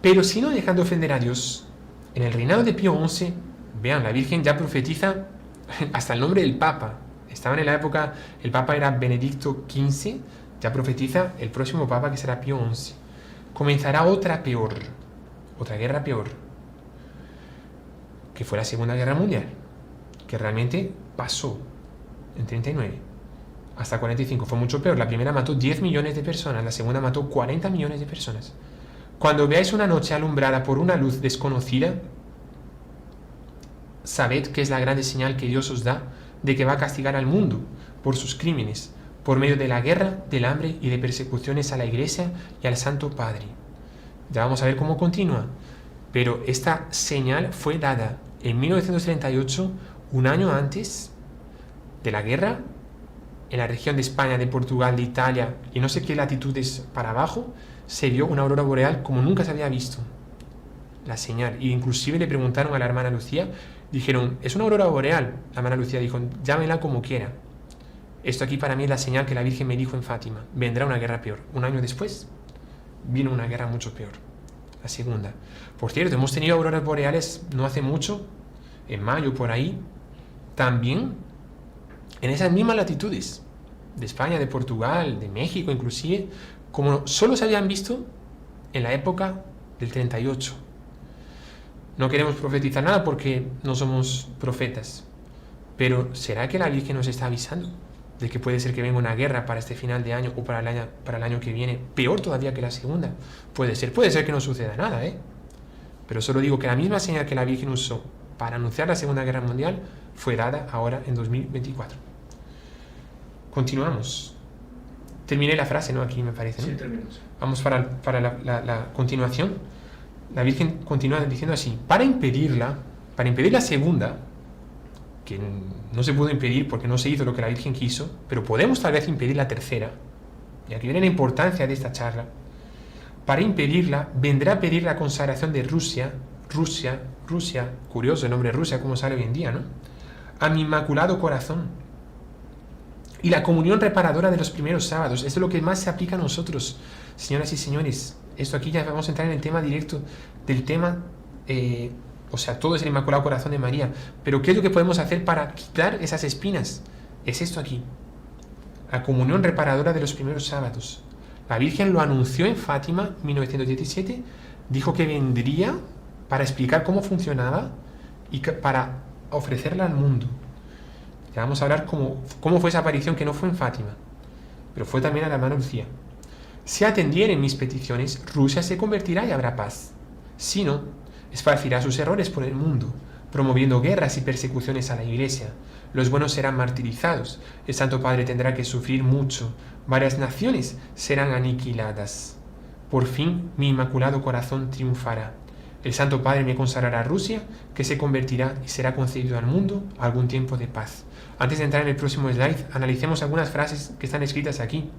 Pero si no dejan de ofender a Dios, en el reinado de Pío XI, vean, la Virgen ya profetiza hasta el nombre del Papa. Estaban en la época, el Papa era Benedicto XV, ya profetiza el próximo Papa, que será Pío XI. Comenzará otra guerra peor, que fue la Segunda Guerra Mundial, que realmente pasó en 39 hasta 45, fue mucho peor. La primera mató 10 millones de personas, la segunda mató 40 millones de personas. Cuando veáis una noche alumbrada por una luz desconocida, sabed que es la grande señal que Dios os da de que va a castigar al mundo por sus crímenes, por medio de la guerra, del hambre y de persecuciones a la Iglesia y al Santo Padre. Ya vamos a ver cómo continúa. Pero esta señal fue dada en 1938, un año antes de la guerra, en la región de España, de Portugal, de Italia y no sé qué latitudes para abajo, se vio una aurora boreal como nunca se había visto. La señal. Y inclusive le preguntaron a la hermana Lucía, dijeron, es una aurora boreal. La hermana Lucía dijo, llámela como quiera. Esto aquí para mí es la señal que la Virgen me dijo en Fátima. Vendrá una guerra peor. Un año después vino una guerra mucho peor. La segunda. Por cierto, hemos tenido auroras boreales no hace mucho, en mayo por ahí, también en esas mismas latitudes, de España, de Portugal, de México inclusive, como solo se habían visto en la época del 38. No queremos profetizar nada porque no somos profetas, pero ¿será que la Virgen nos está avisando de que puede ser que venga una guerra para este final de año o para el año que viene, peor todavía que la segunda? Puede ser que no suceda nada, pero solo digo que la misma señal que la Virgen usó para anunciar la Segunda Guerra Mundial fue dada ahora en 2024. Continuamos. Terminé la frase, ¿no? Aquí me parece, ¿no? Sí, terminamos. Vamos para la continuación. La Virgen continúa diciendo así, para impedir la segunda, que no se pudo impedir porque no se hizo lo que la Virgen quiso, pero podemos tal vez impedir la tercera, y aquí viene la importancia de esta charla. Para impedirla, vendrá a pedir la consagración de Rusia, curioso el nombre Rusia, como sale hoy en día, ¿no? A mi inmaculado corazón. Y la comunión reparadora de los primeros sábados. Esto es lo que más se aplica a nosotros, señoras y señores. Esto aquí ya vamos a entrar en el tema directo del tema, todo es el Inmaculado Corazón de María. Pero ¿qué es lo que podemos hacer para quitar esas espinas? Es esto aquí. La comunión reparadora de los primeros sábados. La Virgen lo anunció en Fátima, 1917. Dijo que vendría para explicar cómo funcionaba y para ofrecerla al mundo. Ya vamos a hablar cómo fue esa aparición, que no fue en Fátima, pero fue también a la hermana Lucía. Si atendieren mis peticiones, Rusia se convertirá y habrá paz. Si no, esparcirá sus errores por el mundo, promoviendo guerras y persecuciones a la Iglesia. Los buenos serán martirizados, el Santo Padre tendrá que sufrir mucho, varias naciones serán aniquiladas. Por fin mi inmaculado corazón triunfará. El Santo Padre me consagrará a Rusia, que se convertirá y será concedido al mundo algún tiempo de paz. Antes de entrar en el próximo slide, analicemos algunas frases que están escritas aquí.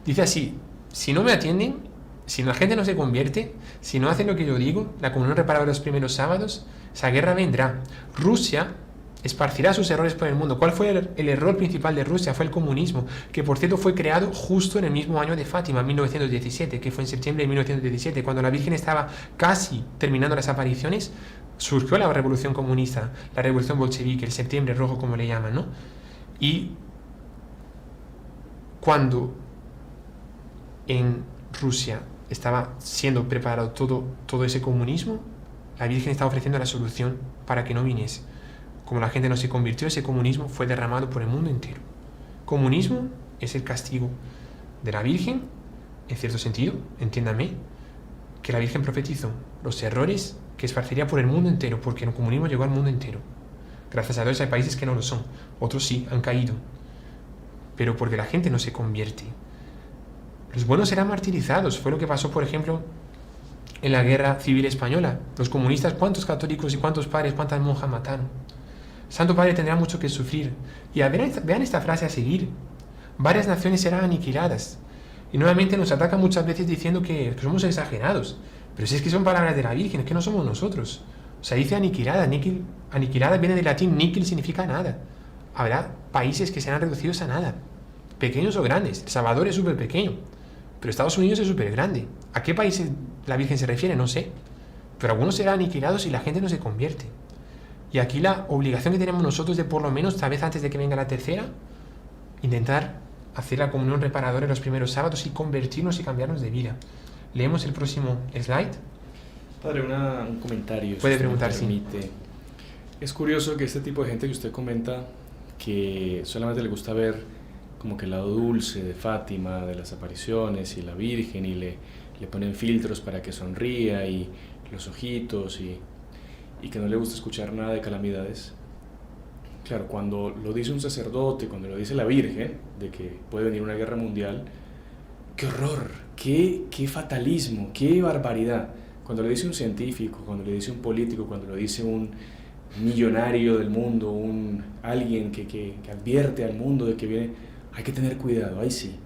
Dice así, si no me atienden, si la gente no se convierte, si no hacen lo que yo digo, la comunión reparadora de los primeros sábados, esa guerra vendrá. Rusia esparcirá sus errores por el mundo. ¿Cuál fue el error principal de Rusia? Fue el comunismo, que por cierto fue creado justo en el mismo año de Fátima, 1917, que fue en septiembre de 1917, cuando la Virgen estaba casi terminando las apariciones. Surgió la revolución comunista, la revolución bolchevique, el septiembre rojo como le llaman, ¿no? Y cuando en Rusia estaba siendo preparado todo ese comunismo, la Virgen estaba ofreciendo la solución para que no viniese. Como la gente no se convirtió, ese comunismo fue derramado por el mundo entero. Comunismo es el castigo de la Virgen, en cierto sentido, entiéndame, que la Virgen profetizó los errores que esparciría por el mundo entero, porque el comunismo llegó al mundo entero. Gracias a Dios hay países que no lo son, otros sí, han caído, pero porque la gente no se convierte. Los buenos serán martirizados, fue lo que pasó, por ejemplo, en la Guerra Civil Española. Los comunistas, ¿cuántos católicos y cuántos padres, cuántas monjas mataron? Santo Padre tendrá mucho que sufrir. Y vean esta frase a seguir. Varias naciones serán aniquiladas. Y nuevamente nos ataca muchas veces diciendo que somos exagerados. Pero si es que son palabras de la Virgen, es que no somos nosotros. O sea, dice aniquilada. Aniquilada viene del latín, níquil significa nada. Habrá países que serán reducidos a nada. Pequeños o grandes. El Salvador es súper pequeño. Pero Estados Unidos es súper grande. ¿A qué países la Virgen se refiere? No sé. Pero algunos serán aniquilados y la gente no se convierte. Y aquí la obligación que tenemos nosotros de, por lo menos, tal vez antes de que venga la tercera, intentar hacer la comunión reparadora en los primeros sábados y convertirnos y cambiarnos de vida. Leemos el próximo slide. Padre, un comentario. Puede preguntar, sí. Es curioso que este tipo de gente que usted comenta, que solamente le gusta ver como que el lado dulce de Fátima, de las apariciones y la Virgen, y le ponen filtros para que sonría y los ojitos y que no le gusta escuchar nada de calamidades. Claro, cuando lo dice un sacerdote, cuando lo dice la Virgen, de que puede venir una guerra mundial, ¡qué horror! ¡Qué fatalismo! ¡Qué barbaridad! Cuando lo dice un científico, cuando lo dice un político, cuando lo dice un millonario del mundo, alguien que advierte al mundo de que viene, hay que tener cuidado, ahí sí.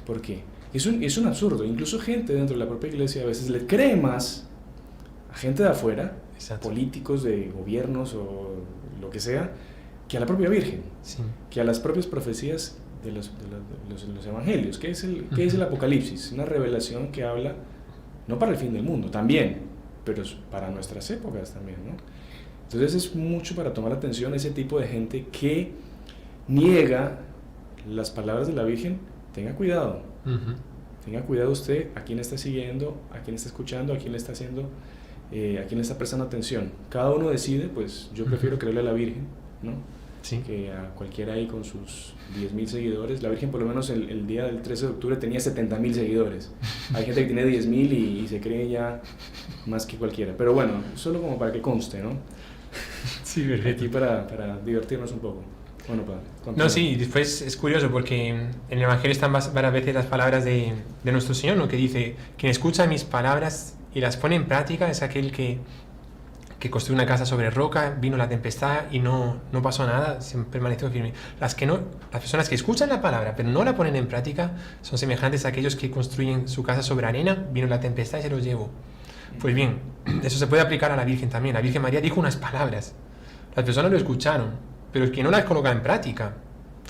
¿Por qué? Es un absurdo. Incluso gente dentro de la propia iglesia a veces le cree más a gente de afuera, Exacto. políticos de gobiernos o lo que sea, que a la propia Virgen, Sí. que a las propias profecías de los evangelios. ¿Qué es el Apocalipsis? Una revelación que habla no para el fin del mundo, también, pero para nuestras épocas también, ¿no? Entonces es mucho para tomar atención a ese tipo de gente que niega las palabras de la Virgen. Tenga cuidado. Tenga cuidado usted a quién está siguiendo, a quién está escuchando, a quién le está haciendo, a quién le está prestando atención. Cada uno decide, pues yo prefiero creerle a la Virgen, ¿no? Sí. Que a cualquiera ahí con sus 10.000 seguidores. La Virgen por lo menos el día del 13 de octubre tenía 70.000 seguidores. Hay gente que tiene 10.000 y se cree ya más que cualquiera. Pero bueno, solo como para que conste, ¿no? Sí, perfecto. Aquí para divertirnos un poco. Bueno, No, sí, después es curioso porque en el Evangelio están varias veces las palabras de nuestro Señor, ¿no? Que dice, quien escucha mis palabras y las pone en práctica es aquel que construyó una casa sobre roca, vino la tempestad y no pasó nada, se permaneció firme. Las personas que escuchan la palabra pero no la ponen en práctica son semejantes a aquellos que construyen su casa sobre arena, vino la tempestad y se los llevó. Pues bien, eso se puede aplicar a la Virgen también. La Virgen María dijo unas palabras, las personas lo escucharon, pero el que no las coloca en práctica,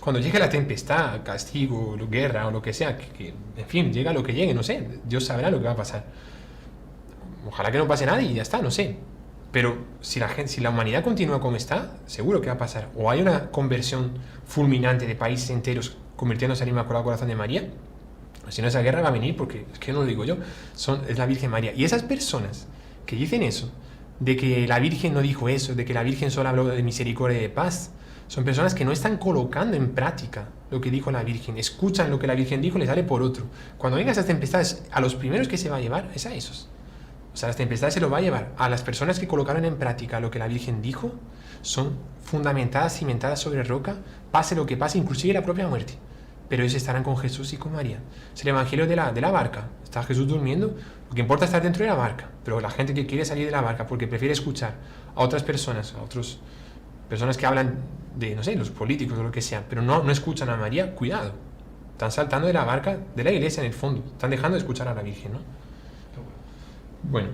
cuando llegue la tempestad, castigo, guerra o lo que sea, en fin, llega lo que llegue, no sé, Dios sabrá lo que va a pasar. Ojalá que no pase nada y ya está, no sé. Pero si la humanidad continúa como está, seguro que va a pasar. O hay una conversión fulminante de países enteros convirtiéndose al Inmaculado Corazón de María, si no, esa guerra va a venir, porque es que no lo digo yo, es la Virgen María. Y esas personas que dicen eso, de que la Virgen no dijo eso, de que la Virgen solo habló de misericordia y de paz, son personas que no están colocando en práctica lo que dijo la Virgen. Escuchan lo que la Virgen dijo y les sale por otro. Cuando vengan esas tempestades, a los primeros que se va a llevar es a esos. O sea, las tempestades se lo va a llevar a las personas que colocaron en práctica lo que la Virgen dijo, son fundamentadas, cimentadas sobre roca, pase lo que pase, inclusive la propia muerte. Pero ellos estarán con Jesús y con María. Es el evangelio de la barca. Está Jesús durmiendo, lo que importa es estar dentro de la barca. Pero la gente que quiere salir de la barca porque prefiere escuchar a otras personas, a otras personas que hablan de, no sé, los políticos o lo que sea, pero no escuchan a María, cuidado. Están saltando de la barca de la iglesia en el fondo. Están dejando de escuchar a la Virgen, ¿no? Bueno,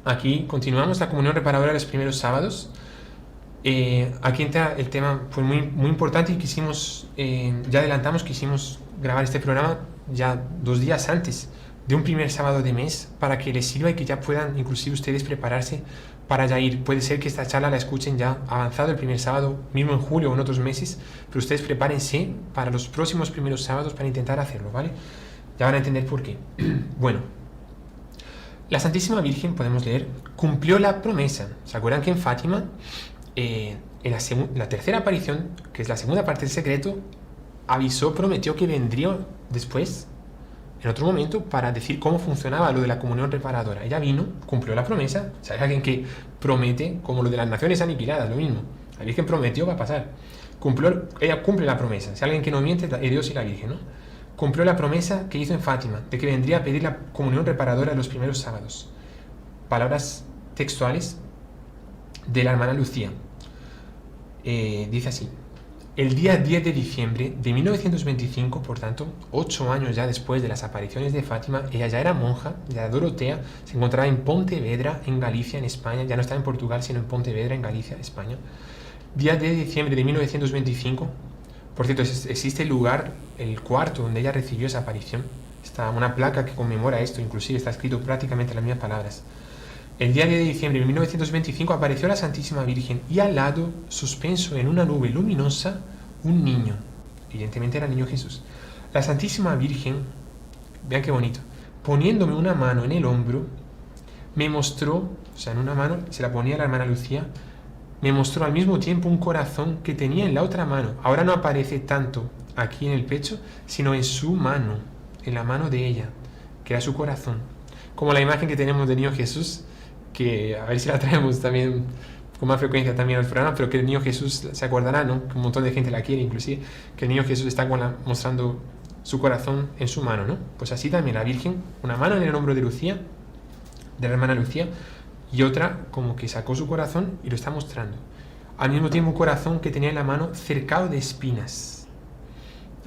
aquí continuamos la comunión reparadora de los primeros sábados. Aquí entra el tema pues muy importante y quisimos, ya adelantamos, quisimos grabar este programa ya 2 días antes de un primer sábado de mes para que les sirva y que ya puedan inclusive ustedes prepararse para ya ir. Puede ser que esta charla la escuchen ya avanzado el primer sábado, mismo en julio o en otros meses, pero ustedes prepárense para los próximos primeros sábados para intentar hacerlo, ¿vale? Ya van a entender por qué. Bueno, la Santísima Virgen, podemos leer, cumplió la promesa. ¿Se acuerdan que en Fátima, en la tercera aparición, que es la segunda parte del secreto, prometió que vendría después, en otro momento, para decir cómo funcionaba lo de la comunión reparadora? Ella vino, cumplió la promesa. O sea, es alguien que promete, como lo de las naciones aniquiladas, lo mismo. La Virgen prometió, va a pasar. Ella cumple la promesa. Si alguien que no miente, es Dios y la Virgen, ¿no? Cumplió la promesa que hizo en Fátima, de que vendría a pedir la comunión reparadora de los primeros sábados. Palabras textuales de la hermana Lucía. Dice así: el día 10 de diciembre de 1925, por tanto, 8 años ya después de las apariciones de Fátima, ella ya era monja, ya era Dorotea, se encontraba en Pontevedra, en Galicia, en España, ya no estaba en Portugal, sino en Pontevedra, en Galicia, España. Día 10 de diciembre de 1925, por cierto, existe el lugar, el cuarto donde ella recibió esa aparición. Está una placa que conmemora esto, inclusive está escrito prácticamente las mismas palabras. El día 10 de diciembre de 1925 apareció la Santísima Virgen y al lado, suspenso en una nube luminosa, un niño. Evidentemente era el niño Jesús. La Santísima Virgen, vean qué bonito, poniéndome una mano en el hombro, me mostró, o sea, en una mano se la ponía la hermana Lucía, me mostró al mismo tiempo un corazón que tenía en la otra mano. Ahora no aparece tanto aquí en el pecho, sino en su mano, en la mano de ella, que era su corazón. Como la imagen que tenemos del niño Jesús, que a ver si la traemos también con más frecuencia también al programa, pero que el niño Jesús, se acordará, ¿no? Que un montón de gente la quiere, inclusive, que el niño Jesús está mostrando su corazón en su mano, ¿no? Pues así también la Virgen, una mano en el hombro de Lucía, de la hermana Lucía, y otra como que sacó su corazón y lo está mostrando. Al mismo tiempo un corazón que tenía en la mano cercado de espinas.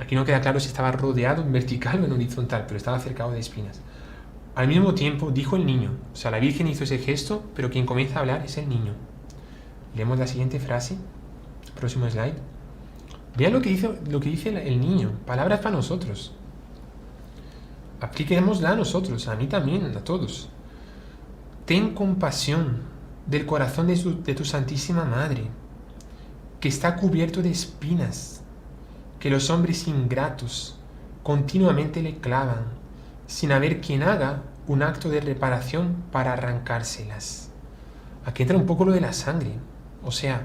Aquí no queda claro si estaba rodeado en vertical o en horizontal, pero estaba cercado de espinas. Al mismo tiempo dijo el niño, o sea, la Virgen hizo ese gesto, pero quien comienza a hablar es el niño. Leemos la siguiente frase, próximo slide. Vean lo que dice el niño, palabras para nosotros. Apliquémosla a nosotros, a mí también, a todos. Ten compasión del corazón de tu Santísima Madre, que está cubierto de espinas, que los hombres ingratos continuamente le clavan, sin haber quien haga un acto de reparación para arrancárselas. Aquí entra un poco lo de la sangre. O sea,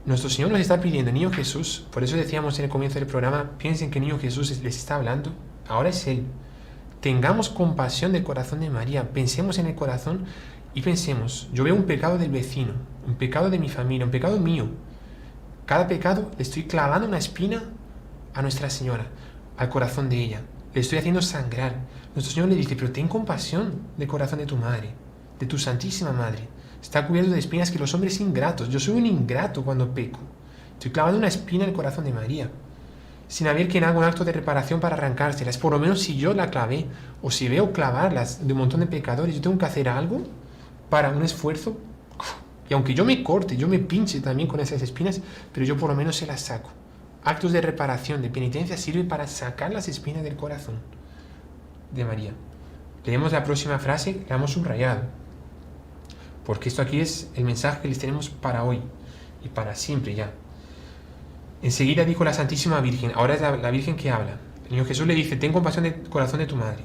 nuestro Señor nos está pidiendo, Niño Jesús, por eso decíamos en el comienzo del programa, piensen que Niño Jesús les está hablando, ahora es Él. Tengamos compasión del corazón de María, pensemos en el corazón y pensemos, yo veo un pecado del vecino, un pecado de mi familia, un pecado mío. Cada pecado le estoy clavando una espina a Nuestra Señora, al corazón de ella. Le estoy haciendo sangrar. Nuestro Señor le dice, pero ten compasión del corazón de tu madre, de tu Santísima Madre. Está cubierto de espinas que los hombres ingratos. Yo soy un ingrato cuando peco. Estoy clavando una espina en el corazón de María, sin haber quien haga un acto de reparación para arrancárselas. Por lo menos si yo la clavé, o si veo clavarlas de un montón de pecadores, yo tengo que hacer algo para un esfuerzo. Y aunque yo me corte, yo me pinche también con esas espinas, pero yo por lo menos se las saco. Actos de reparación, de penitencia, sirven para sacar las espinas del corazón de María. Leemos la próxima frase, la hemos subrayado, porque esto aquí es el mensaje que les tenemos para hoy y para siempre ya. Enseguida dijo la Santísima Virgen, ahora es la Virgen que habla. El Niño Jesús le dice, ten compasión del corazón de tu madre,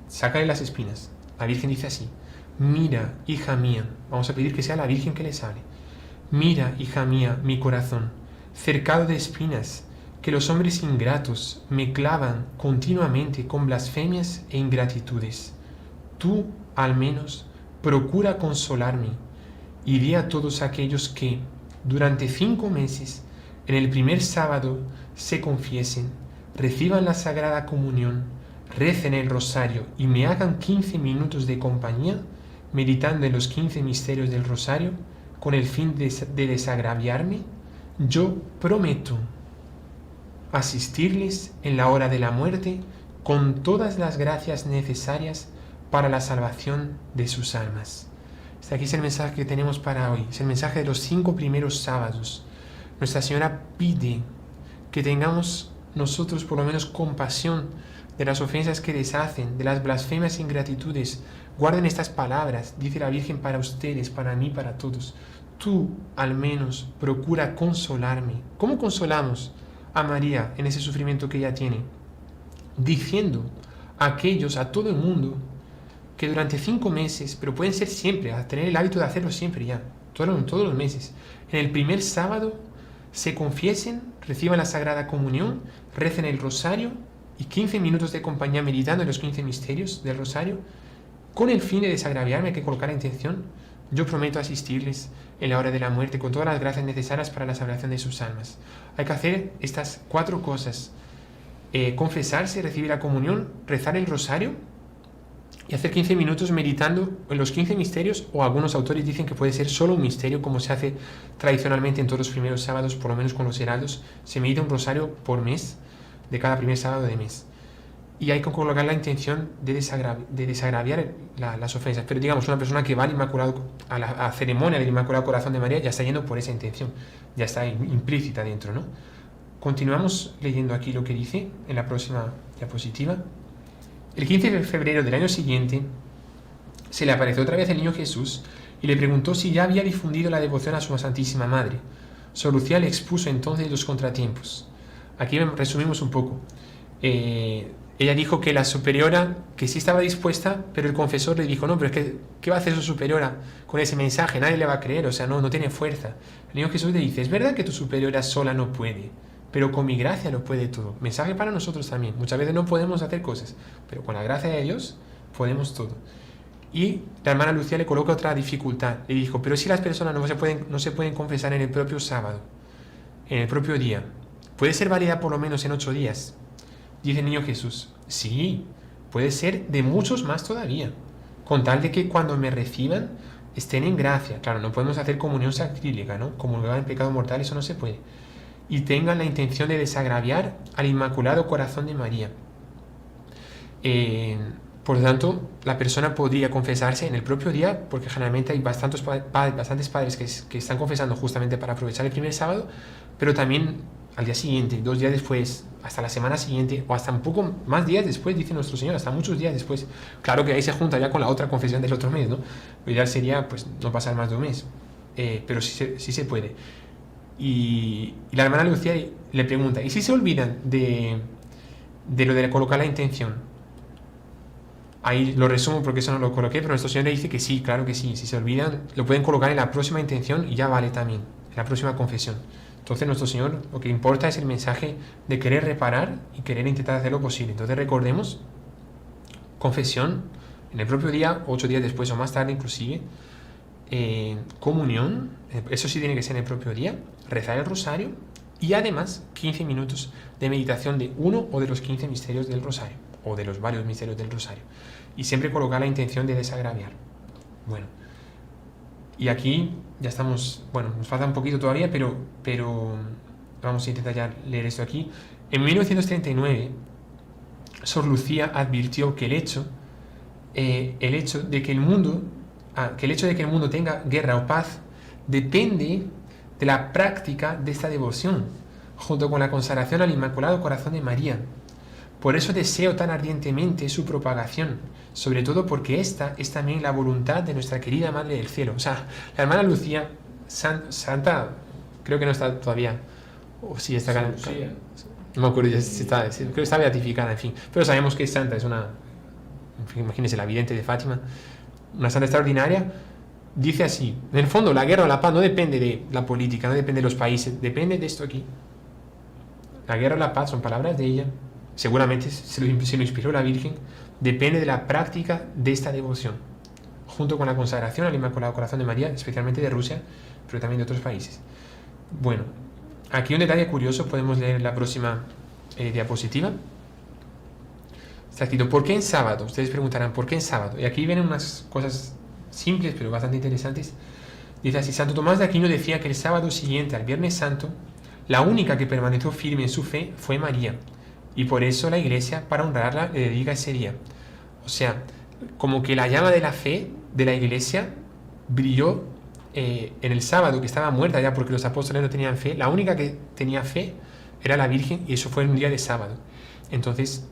sácale las espinas. La Virgen dice así, mira, hija mía, vamos a pedir que sea la Virgen que les hable. Mira, hija mía, mi corazón, cercado de espinas, que los hombres ingratos me clavan continuamente con blasfemias e ingratitudes. Tú, al menos, procura consolarme y di a todos aquellos que, durante 5 meses, en el primer sábado, se confiesen, reciban la Sagrada Comunión, recen el rosario y me hagan 15 minutos de compañía, meditando en los 15 misterios del rosario, con el fin de desagraviarme. Yo prometo asistirles en la hora de la muerte con todas las gracias necesarias para la salvación de sus almas. Este aquí es el mensaje que tenemos para hoy. Es el mensaje de los 5 primeros sábados. Nuestra Señora pide que tengamos nosotros por lo menos compasión de las ofensas que les hacen, de las blasfemias e ingratitudes. Guarden estas palabras, dice la Virgen, para ustedes, para mí, para todos. Tú, al menos, procura consolarme. ¿Cómo consolamos a María en ese sufrimiento que ella tiene? Diciendo a aquellos, a todo el mundo, que durante 5 meses, pero pueden ser siempre, a tener el hábito de hacerlo siempre ya, todos los meses, en el primer sábado se confiesen, reciban la Sagrada Comunión, recen el rosario y 15 minutos de compañía meditando en los 15 misterios del rosario, con el fin de desagraviarme, hay que colocar la intención. Yo prometo asistirles en la hora de la muerte con todas las gracias necesarias para la salvación de sus almas. Hay que hacer estas 4 cosas. Confesarse, recibir la comunión, rezar el rosario y hacer 15 minutos meditando en los 15 misterios, o algunos autores dicen que puede ser solo un misterio, como se hace tradicionalmente en todos los primeros sábados, por lo menos con los heraldos. Se medita un rosario por mes, de cada primer sábado de mes. Y hay que colocar la intención de desagraviar las ofensas. Pero digamos, una persona que va al Inmaculado, a la ceremonia del Inmaculado Corazón de María, ya está yendo por esa intención, ya está implícita dentro, ¿no? Continuamos leyendo aquí lo que dice en la próxima diapositiva. El 15 de febrero del año siguiente se le apareció otra vez el Niño Jesús y le preguntó si ya había difundido la devoción a su Santísima Madre. Sor Lucía le expuso entonces los contratiempos. Aquí resumimos un poco. Ella dijo que la superiora, que sí estaba dispuesta, pero el confesor le dijo, no, pero es que, ¿qué va a hacer su superiora con ese mensaje? Nadie le va a creer, o sea, no tiene fuerza. El Niño Jesús le dice, es verdad que tu superiora sola no puede, pero con mi gracia lo puede todo. Mensaje para nosotros también. Muchas veces no podemos hacer cosas, pero con la gracia de Dios podemos todo. Y la hermana Lucía le coloca otra dificultad. Le dijo, pero si las personas no se pueden confesar en el propio sábado, en el propio día, ¿puede ser válida por lo menos en 8 días? Dice el Niño Jesús, sí, puede ser de muchos más todavía, con tal de que cuando me reciban estén en gracia. Claro, no podemos hacer comunión sacrílega, ¿no? Comulgar en pecado mortal, eso no se puede. y tengan la intención de desagraviar al Inmaculado Corazón de María. Por lo tanto, la persona podría confesarse en el propio día, porque generalmente hay bastantes padres que están confesando justamente para aprovechar el primer sábado, pero también al día siguiente, 2 días después, hasta la semana siguiente, o hasta un poco más días después, dice nuestro Señor, hasta muchos días después. Claro que ahí se junta ya con la otra confesión del otro mes, ¿no? Lo ideal sería pues no pasar más de un mes, pero sí se puede. Y la hermana Lucía le pregunta, ¿y si se olvidan de lo de colocar la intención? Ahí lo resumo porque eso no lo coloqué, pero nuestro Señor le dice que sí, claro que sí. Si se olvidan, lo pueden colocar en la próxima intención y ya vale también, en la próxima confesión. Entonces nuestro Señor lo que importa es el mensaje de querer reparar y querer intentar hacer lo posible. Entonces recordemos, confesión en el propio día, 8 días después o más tarde inclusive, comunión, eso sí tiene que ser en el propio día, rezar el rosario y además 15 minutos de meditación de uno o de los 15 misterios del rosario o de los varios misterios del rosario y siempre colocar la intención de desagraviar. Bueno, y aquí ya estamos, bueno, nos falta un poquito todavía, pero vamos a intentar ya leer esto aquí. En 1939 Sor Lucía advirtió que el hecho de que el mundo tenga guerra o paz depende de la práctica de esta devoción, junto con la consagración al Inmaculado Corazón de María. Por eso deseo tan ardientemente su propagación, sobre todo porque esta es también la voluntad de nuestra querida Madre del Cielo. O sea, la hermana Lucía, santa, creo que no está todavía, o sí está acá. Sí, no me acuerdo si está, creo que está beatificada, en fin. Pero sabemos que es santa, es una, en fin, imagínense, la vidente de Fátima, una santa extraordinaria. Dice así, en el fondo la guerra o la paz no depende de la política, no depende de los países, depende de esto aquí. La guerra o la paz son palabras de ella, seguramente se lo inspiró la Virgen, depende de la práctica de esta devoción, junto con la consagración al Inmaculado Corazón de María, especialmente de Rusia, pero también de otros países. Bueno, aquí un detalle curioso, podemos leer la próxima diapositiva. Está escrito, ¿por qué en sábado? Ustedes preguntarán, ¿por qué en sábado? Y aquí vienen unas cosas simples, pero bastante interesantes. Dice así, Santo Tomás de Aquino decía que el sábado siguiente al Viernes Santo, la única que permaneció firme en su fe fue María, y por eso la Iglesia, para honrarla, le dedica ese día. O sea, como que la llama de la fe de la Iglesia brilló en el sábado, que estaba muerta ya porque los apóstoles no tenían fe. La única que tenía fe era la Virgen, y eso fue en un día de sábado. Entonces,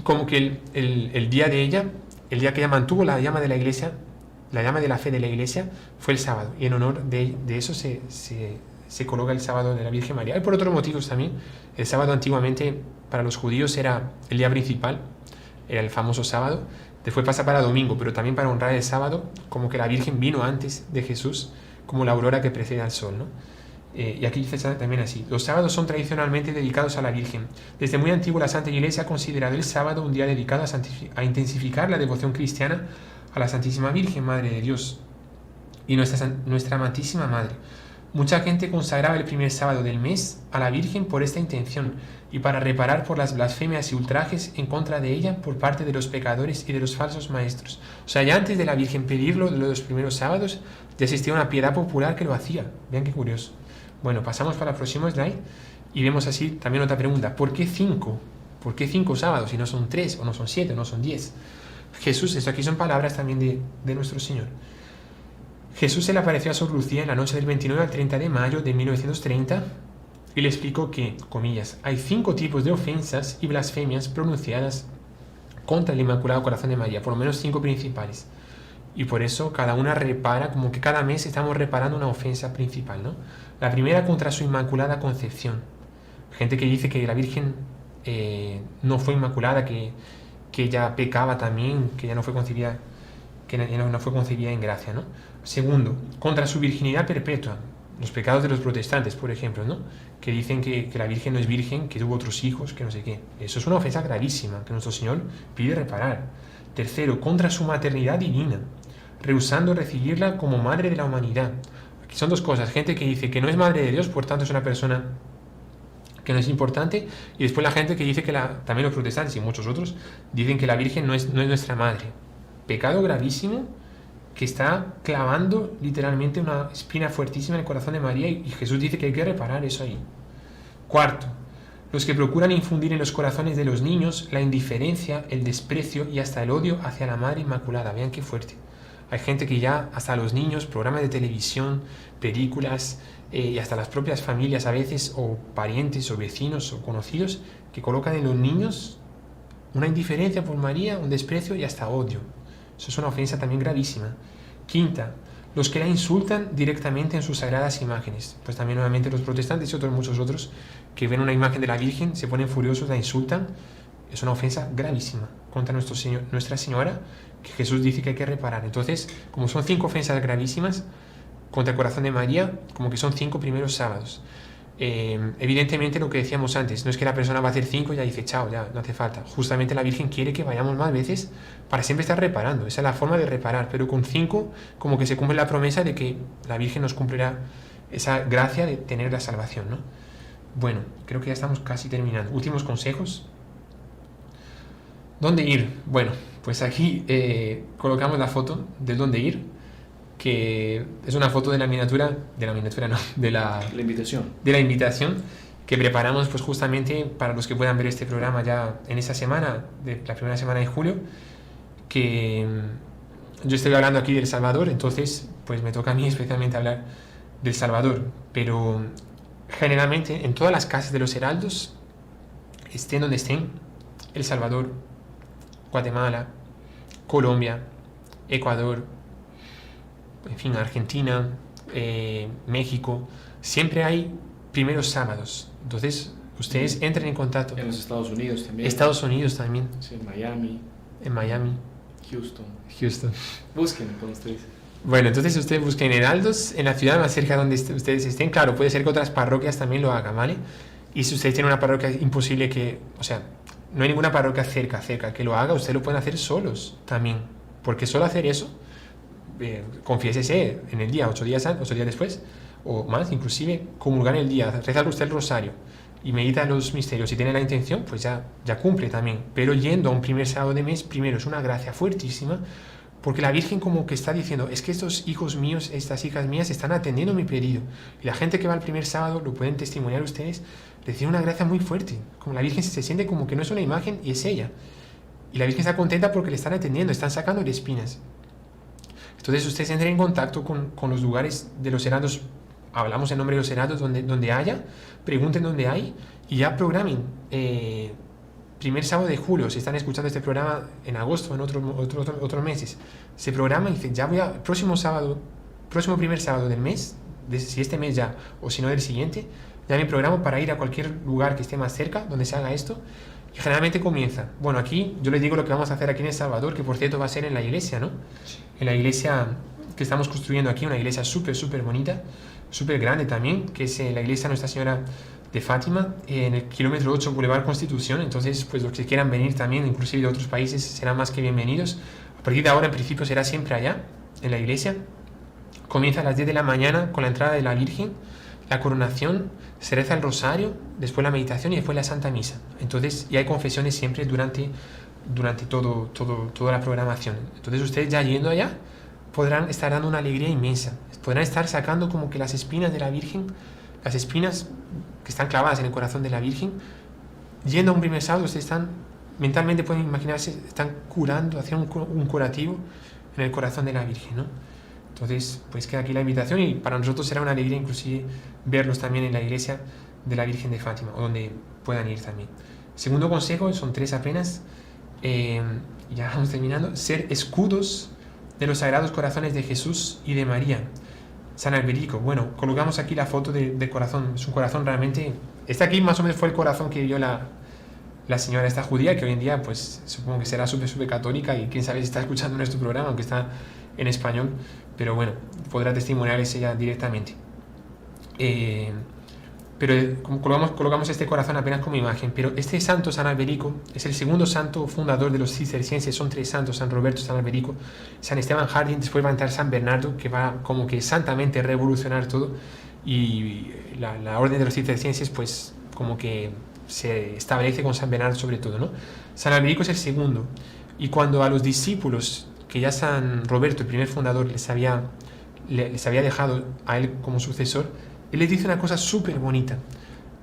como que el día de ella, el día que ella mantuvo la llama de la Iglesia, la llama de la fe de la Iglesia, fue el sábado, y en honor de eso se coloca el sábado de la Virgen María. Y por otros motivos también, el sábado antiguamente para los judíos era el día principal, era el famoso sábado, después pasa para domingo, pero también para honrar el sábado, como que la Virgen vino antes de Jesús, como la aurora que precede al sol, ¿no? Y aquí dice también así, los sábados son tradicionalmente dedicados a la Virgen. Desde muy antiguo la Santa Iglesia ha considerado el sábado un día dedicado a intensificar la devoción cristiana a la Santísima Virgen, Madre de Dios, y nuestra amantísima Madre. Mucha gente consagraba el primer sábado del mes a la Virgen por esta intención y para reparar por las blasfemias y ultrajes en contra de ella por parte de los pecadores y de los falsos maestros. O sea, ya antes de la Virgen pedirlo de los primeros sábados, ya existía una piedad popular que lo hacía. Vean qué curioso. Bueno, pasamos para el próximo slide y vemos así también otra pregunta. ¿Por qué 5? ¿Por qué 5 sábados si no son 3 o no son 7 o no son 10? Jesús, esto aquí son palabras también de nuestro Señor. Jesús se le apareció a Sor Lucía en la noche del 29 al 30 de mayo de 1930 y le explicó que, comillas, hay 5 tipos de ofensas y blasfemias pronunciadas contra el Inmaculado Corazón de María, por lo menos 5 principales. Y por eso cada una repara, como que cada mes estamos reparando una ofensa principal, ¿no? La primera contra su Inmaculada Concepción. Gente que dice que la Virgen no fue inmaculada, que ella pecaba también, que ella no fue concebida, no fue concebida en gracia, ¿no? Segundo, contra su virginidad perpetua, los pecados de los protestantes, por ejemplo, ¿no? Que dicen que la Virgen no es virgen, que tuvo otros hijos, que no sé qué. Eso es una ofensa gravísima que nuestro Señor pide reparar. Tercero, contra su maternidad divina, rehusando recibirla como madre de la humanidad. Aquí son 2 cosas, gente que dice que no es madre de Dios, por tanto es una persona que no es importante, y después la gente que dice que también los protestantes y muchos otros dicen que la Virgen no es nuestra madre. Pecado gravísimo que está clavando literalmente una espina fuertísima en el corazón de María, y Jesús dice que hay que reparar eso ahí. Cuarto, los que procuran infundir en los corazones de los niños la indiferencia, el desprecio y hasta el odio hacia la Madre Inmaculada. Vean qué fuerte. Hay gente que ya, hasta los niños, programas de televisión, películas y hasta las propias familias a veces, o parientes o vecinos o conocidos, que colocan en los niños una indiferencia por María, un desprecio y hasta odio. Eso es una ofensa también gravísima. Quinta, los que la insultan directamente en sus sagradas imágenes. Pues también nuevamente los protestantes y otros muchos otros que ven una imagen de la Virgen, se ponen furiosos, la insultan. Es una ofensa gravísima contra Nuestra Señora, que Jesús dice que hay que reparar. Entonces, como son 5 ofensas gravísimas contra el corazón de María, como que son 5 primeros sábados. Evidentemente lo que decíamos antes, no es que la persona va a hacer 5 y ya dice chao, ya no hace falta. Justamente la Virgen quiere que vayamos más veces para siempre estar reparando. Esa es la forma de reparar, pero con 5 como que se cumple la promesa de que la Virgen nos cumplirá esa gracia de tener la salvación, ¿no? Bueno, creo que ya estamos casi terminando. Últimos consejos. ¿Dónde ir? Bueno, pues aquí colocamos la foto de dónde ir, que es una foto de la miniatura, no, de la invitación que preparamos pues justamente para los que puedan ver este programa ya en esa semana, de la primera semana de julio, que yo estoy hablando aquí del Salvador, entonces pues me toca a mí especialmente hablar del Salvador, pero generalmente en todas las casas de los heraldos, estén donde estén, El Salvador, Guatemala, Colombia, Ecuador, en fin, Argentina, México, siempre hay primeros sábados. Entonces, ustedes entren en contacto. En los Estados Unidos también. Estados Unidos también. Sí, en Miami. Houston. Busquen, como ustedes. Bueno, entonces ustedes busquen heraldos en la ciudad más cerca donde ustedes estén. Claro, puede ser que otras parroquias también lo hagan, ¿vale? Y si ustedes tienen una parroquia, imposible que... O sea, no hay ninguna parroquia cerca que lo haga. Ustedes lo pueden hacer solos también. Porque solo hacer eso... confiésese en el día, 8 días después o más, inclusive comulgar el día, rezar usted el rosario y medita los misterios y tiene la intención, pues ya cumple también. Pero yendo a un primer sábado de mes, primero es una gracia fuertísima, porque la Virgen como que está diciendo, es que estos hijos míos, estas hijas mías están atendiendo mi pedido, y la gente que va al primer sábado, lo pueden testimoniar ustedes, recibe una gracia muy fuerte, como la Virgen se siente como que no es una imagen y es ella, y la Virgen está contenta porque le están atendiendo, están sacando de espinas. Entonces ustedes entren en contacto con los lugares de los heraldos, hablamos en nombre de los heraldos donde haya, pregunten dónde hay y ya programen. Primer sábado de julio, si están escuchando este programa en agosto, en otros meses, se programa y dicen, ya voy a, próximo primer sábado del mes, si este mes ya o si no del siguiente, ya me programo para ir a cualquier lugar que esté más cerca, donde se haga esto. Y generalmente comienza. Bueno, aquí yo les digo lo que vamos a hacer aquí en El Salvador, que por cierto va a ser en la iglesia, ¿no? En la iglesia que estamos construyendo aquí, una iglesia súper bonita, súper grande también, que es la iglesia Nuestra Señora de Fátima, en el kilómetro 8, Boulevard Constitución. Entonces, pues los que quieran venir también, inclusive de otros países, serán más que bienvenidos. A partir de ahora, en principio, será siempre allá, en la iglesia. Comienza a las 10 de la mañana con la entrada de la Virgen, la coronación, se reza el rosario, después la meditación y después la Santa Misa. Entonces, y hay confesiones siempre durante toda la programación. Entonces, ustedes ya yendo allá podrán estar dando una alegría inmensa. Podrán estar sacando como que las espinas de la Virgen, las espinas que están clavadas en el corazón de la Virgen. Yendo a un primer sábado, ustedes están, mentalmente pueden imaginarse, están curando, haciendo un curativo en el corazón de la Virgen, ¿no? Entonces, pues queda aquí la invitación y para nosotros será una alegría inclusive verlos también en la iglesia de la Virgen de Fátima, o donde puedan ir también. Segundo consejo, son 3 apenas, ya vamos terminando, ser escudos de los Sagrados Corazones de Jesús y de María. San Alberico, bueno, colocamos aquí la foto del corazón, es un corazón realmente, este aquí más o menos fue el corazón que vio la señora esta judía, que hoy en día pues supongo que será súper católica y quién sabe si está escuchando nuestro programa, aunque está en español, pero bueno, podrá testimoniarles ella directamente. Pero colocamos este corazón apenas como imagen, pero este santo San Alberico es el segundo santo fundador de los cistercienses. Son 3 santos: San Roberto, San Alberico, San Esteban Harding. Después va a entrar San Bernardo, que va como que santamente revolucionar todo, y la orden de los cistercienses pues como que se establece con San Bernardo sobre todo, ¿no? San Alberico es el segundo, y cuando a los discípulos, que ya San Roberto, el primer fundador, les había dejado a él como sucesor, él les dice una cosa súper bonita.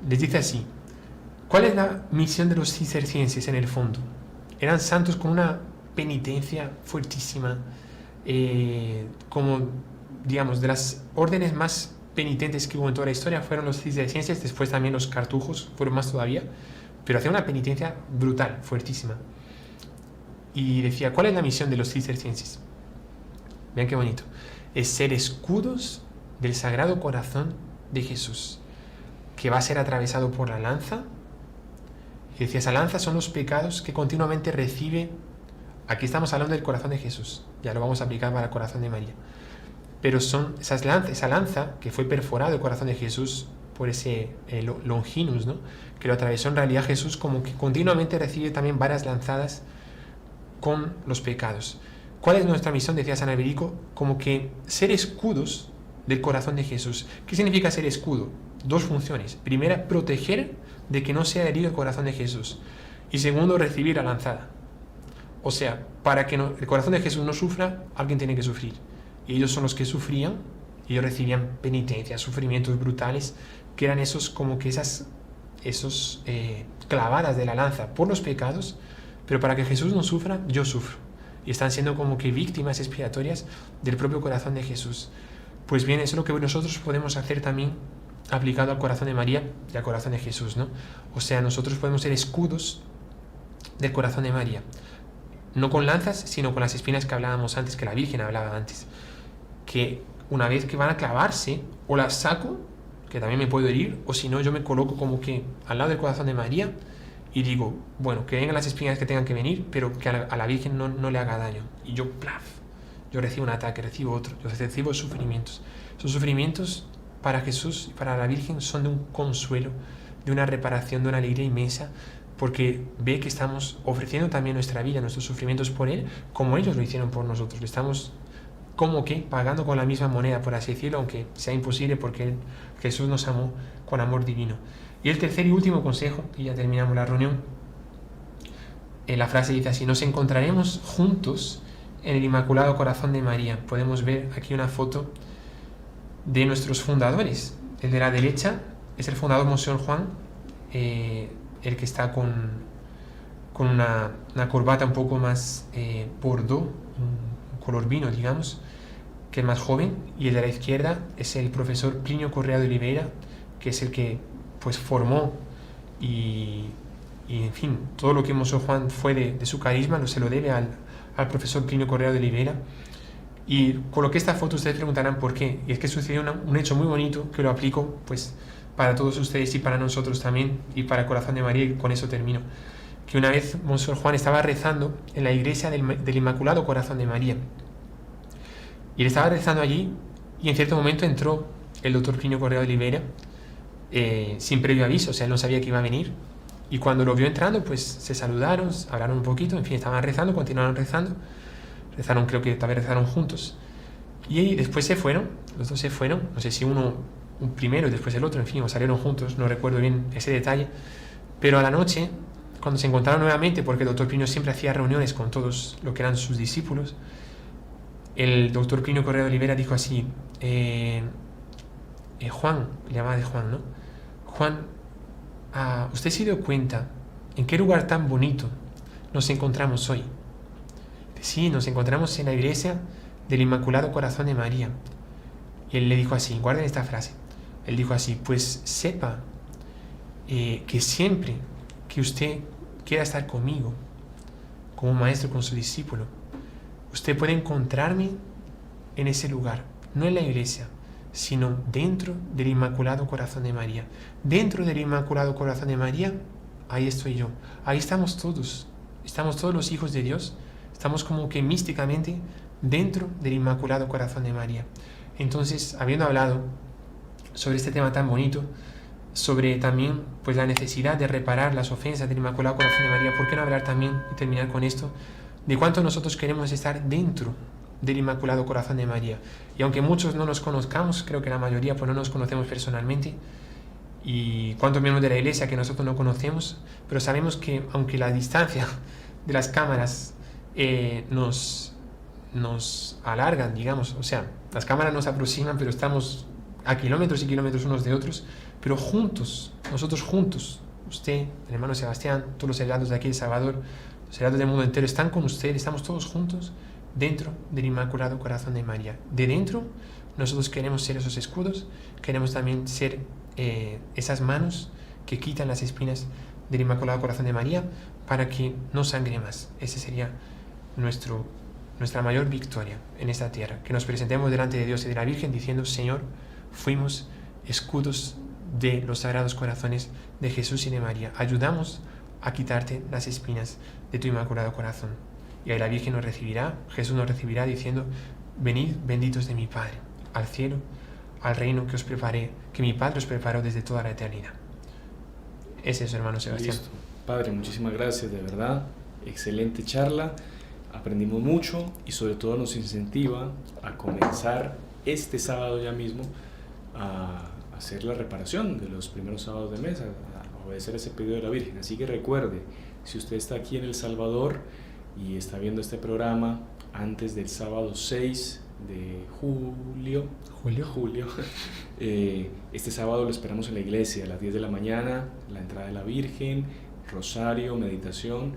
les dice así: ¿cuál es la misión de los cistercienses en el fondo? Eran santos con una penitencia fuertísima, como, digamos, de las órdenes más penitentes que hubo en toda la historia fueron los cistercienses, después también los cartujos fueron más todavía, pero hacían una penitencia brutal, fuertísima. Y decía, ¿cuál es la misión de los cistercienses? Vean qué bonito. Es ser escudos del Sagrado Corazón de Jesús, que va a ser atravesado por la lanza. Y decía, esa lanza son los pecados que continuamente recibe. Aquí estamos hablando del corazón de Jesús, ya lo vamos a aplicar para el corazón de María. Pero son esa lanza que fue perforado el corazón de Jesús por ese Longinus, ¿no? Que lo atravesó en realidad Jesús, como que continuamente recibe también varas lanzadas con los pecados. ¿Cuál es nuestra misión? Decía San Alberico, como que ser escudos del corazón de Jesús. ¿Qué significa ser escudo? Dos funciones. Primera, proteger de que no sea herido el corazón de Jesús. Y segundo, recibir la lanzada. O sea, para que el corazón de Jesús no sufra, alguien tiene que sufrir. Y ellos son los que sufrían, y ellos recibían penitencias, sufrimientos brutales, que eran esos como que esas clavadas de la lanza por los pecados, pero para que Jesús no sufra, yo sufro. Y están siendo como que víctimas expiatorias del propio corazón de Jesús. Pues bien, eso es lo que nosotros podemos hacer también aplicado al corazón de María y al corazón de Jesús, ¿no? O sea, nosotros podemos ser escudos del corazón de María. No con lanzas, sino con las espinas que hablábamos antes, que la Virgen hablaba antes. Que una vez que van a clavarse, o las saco, que también me puedo herir, o si no, yo me coloco como que al lado del corazón de María y digo, bueno, que vengan las espinas que tengan que venir, pero que a la Virgen no le haga daño. Y yo, plaf, yo recibo un ataque, recibo otro, yo recibo sufrimientos. Esos sufrimientos para Jesús y para la Virgen son de un consuelo, de una reparación, de una alegría inmensa, porque ve que estamos ofreciendo también nuestra vida, nuestros sufrimientos por Él, como ellos lo hicieron por nosotros. Le estamos como que pagando con la misma moneda, por así decirlo, aunque sea imposible, porque Jesús nos amó con amor divino. Y el tercer y último consejo, y ya terminamos la reunión, la frase dice así: nos encontraremos juntos en el Inmaculado Corazón de María. Podemos ver aquí una foto de nuestros fundadores. El de la derecha es el fundador Monseñor Juan, el que está con una corbata un poco más bordeaux, un color vino, digamos, que es más joven. Y el de la izquierda es el profesor Plinio Correa de Oliveira, que es el que pues formó y en fin, todo lo que Monseñor Juan fue de su carisma se lo debe al profesor Plinio Correa de Oliveira. Y coloqué esta foto, ustedes preguntarán por qué. Y es que sucedió un hecho muy bonito que lo aplico pues para todos ustedes y para nosotros también, y para el corazón de María, y con eso termino. Que una vez Monseñor Juan estaba rezando en la iglesia del Inmaculado Corazón de María. Y él estaba rezando allí, y en cierto momento entró el doctor Plinio Correa de Oliveira, sin previo aviso, o sea, él no sabía que iba a venir. Y cuando lo vio entrando, pues se saludaron, hablaron un poquito, en fin, estaban rezando, continuaron rezando. Rezaron, creo que tal vez rezaron juntos. Y después se fueron, los dos se fueron, no sé si un primero y después el otro, en fin, o salieron juntos, no recuerdo bien ese detalle. Pero a la noche, cuando se encontraron nuevamente, porque el doctor Plinio siempre hacía reuniones con todos lo que eran sus discípulos, el doctor Plinio Correa de Oliveira dijo así: Juan, le llamaba de Juan, ¿no? Juan, ¿usted se dio cuenta en qué lugar tan bonito nos encontramos hoy? Sí, nos encontramos en la iglesia del Inmaculado Corazón de María. Y él le dijo así, guarden esta frase, él dijo así: pues sepa que siempre que usted quiera estar conmigo, como maestro con su discípulo, usted puede encontrarme en ese lugar, no en la iglesia, sino dentro del Inmaculado Corazón de María. Dentro del Inmaculado Corazón de María, ahí estoy yo, ahí estamos todos los hijos de Dios. Estamos como que místicamente dentro del Inmaculado Corazón de María. Entonces, habiendo hablado sobre este tema tan bonito, sobre también pues la necesidad de reparar las ofensas del Inmaculado Corazón de María, ¿por qué no hablar también, y terminar con esto, de cuánto nosotros queremos estar dentro del Inmaculado Corazón de María? Y aunque muchos no nos conozcamos, creo que la mayoría pues no nos conocemos personalmente, y cuántos miembros de la Iglesia que nosotros no conocemos, pero sabemos que aunque la distancia de las cámaras nos alargan, digamos, o sea, las cámaras nos aproximan, pero estamos a kilómetros y kilómetros unos de otros, pero juntos nosotros juntos, usted, el hermano Sebastián, todos los heraldos de aquí de Salvador, los heraldos del mundo entero están con usted, estamos todos juntos dentro del Inmaculado Corazón de María. De dentro, nosotros queremos ser esos escudos, queremos también ser esas manos que quitan las espinas del Inmaculado Corazón de María para que no sangre más. Ese sería nuestra mayor victoria en esta tierra, que nos presentemos delante de Dios y de la Virgen diciendo: Señor, fuimos escudos de los sagrados corazones de Jesús y de María, ayudamos a quitarte las espinas de tu Inmaculado Corazón. Y ahí la Virgen nos recibirá, Jesús nos recibirá diciendo: venid benditos de mi Padre, al cielo, al reino que os preparé, que mi Padre os preparó desde toda la eternidad. Ese es su hermano Sebastián. Listo. Padre, muchísimas gracias, de verdad, excelente charla, aprendimos mucho y sobre todo nos incentiva a comenzar este sábado ya mismo a hacer la reparación de los primeros sábados de mes, a obedecer ese pedido de la Virgen. Así que recuerde, si usted está aquí en El Salvador y está viendo este programa antes del sábado 6 de julio, este sábado lo esperamos en la iglesia a las 10 de la mañana, la entrada de la Virgen, rosario, meditación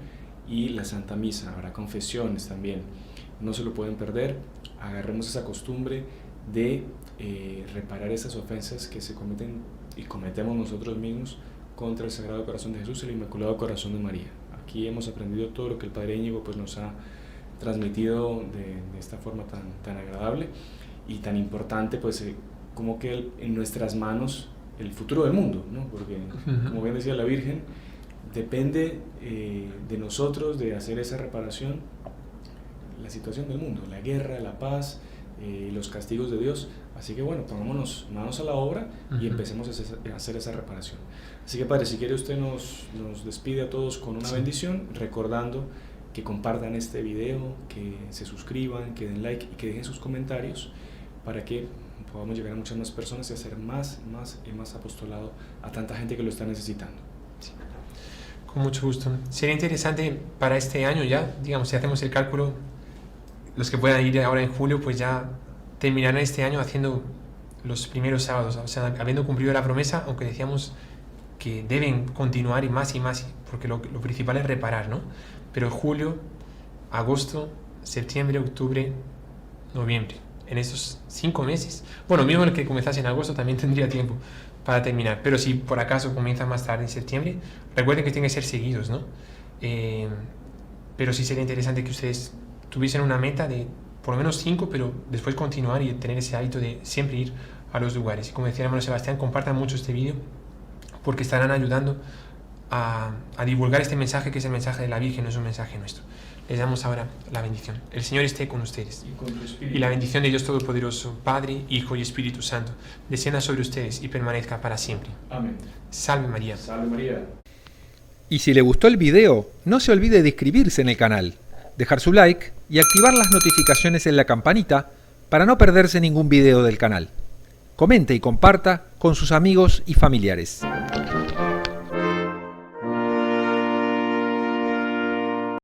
y la Santa Misa. Habrá confesiones también, no se lo pueden perder. Agarremos esa costumbre de reparar esas ofensas que se cometen y cometemos nosotros mismos contra el Sagrado Corazón de Jesús y el Inmaculado Corazón de María. Aquí hemos aprendido todo lo que el Padre Íñigo pues, nos ha transmitido de esta forma tan agradable y tan importante, pues como que en nuestras manos el futuro del mundo, ¿no? Porque como bien decía la Virgen, depende de nosotros de hacer esa reparación, la situación del mundo, la guerra, la paz, los castigos de Dios. Así que bueno, pongámonos manos a la obra y empecemos a hacer esa reparación. Así que Padre, si quiere usted nos despide a todos con una bendición, recordando que compartan este video, que se suscriban, que den like y que dejen sus comentarios para que podamos llegar a muchas más personas y hacer más apostolado a tanta gente que lo está necesitando. Sí. Con mucho gusto. Sería interesante para este año ya, digamos, si hacemos el cálculo, los que puedan ir ahora en julio, pues ya terminarán este año haciendo los primeros sábados, o sea, habiendo cumplido la promesa, aunque decíamos que deben continuar y más, porque lo principal es reparar, ¿no? Pero julio, agosto, septiembre, octubre, noviembre, en estos 5 meses, bueno, mismo el que comenzase en agosto también tendría tiempo para terminar, pero si por acaso comienza más tarde en septiembre, recuerden que tienen que ser seguidos, ¿no? Pero sí sería interesante que ustedes tuviesen una meta de por lo menos 5, pero después continuar y tener ese hábito de siempre ir a los lugares. Y como decía el hermano Sebastián, compartan mucho este vídeo porque estarán ayudando a divulgar este mensaje, que es el mensaje de la Virgen, no es un mensaje nuestro. Les damos ahora la bendición. El Señor esté con ustedes. Y la bendición de Dios Todopoderoso, Padre, Hijo y Espíritu Santo, descienda sobre ustedes y permanezca para siempre. Amén. Salve María. Salve María. Y si le gustó el video, no se olvide de inscribirse en el canal, dejar su like y activar las notificaciones en la campanita para no perderse ningún video del canal. Comente y comparta con sus amigos y familiares.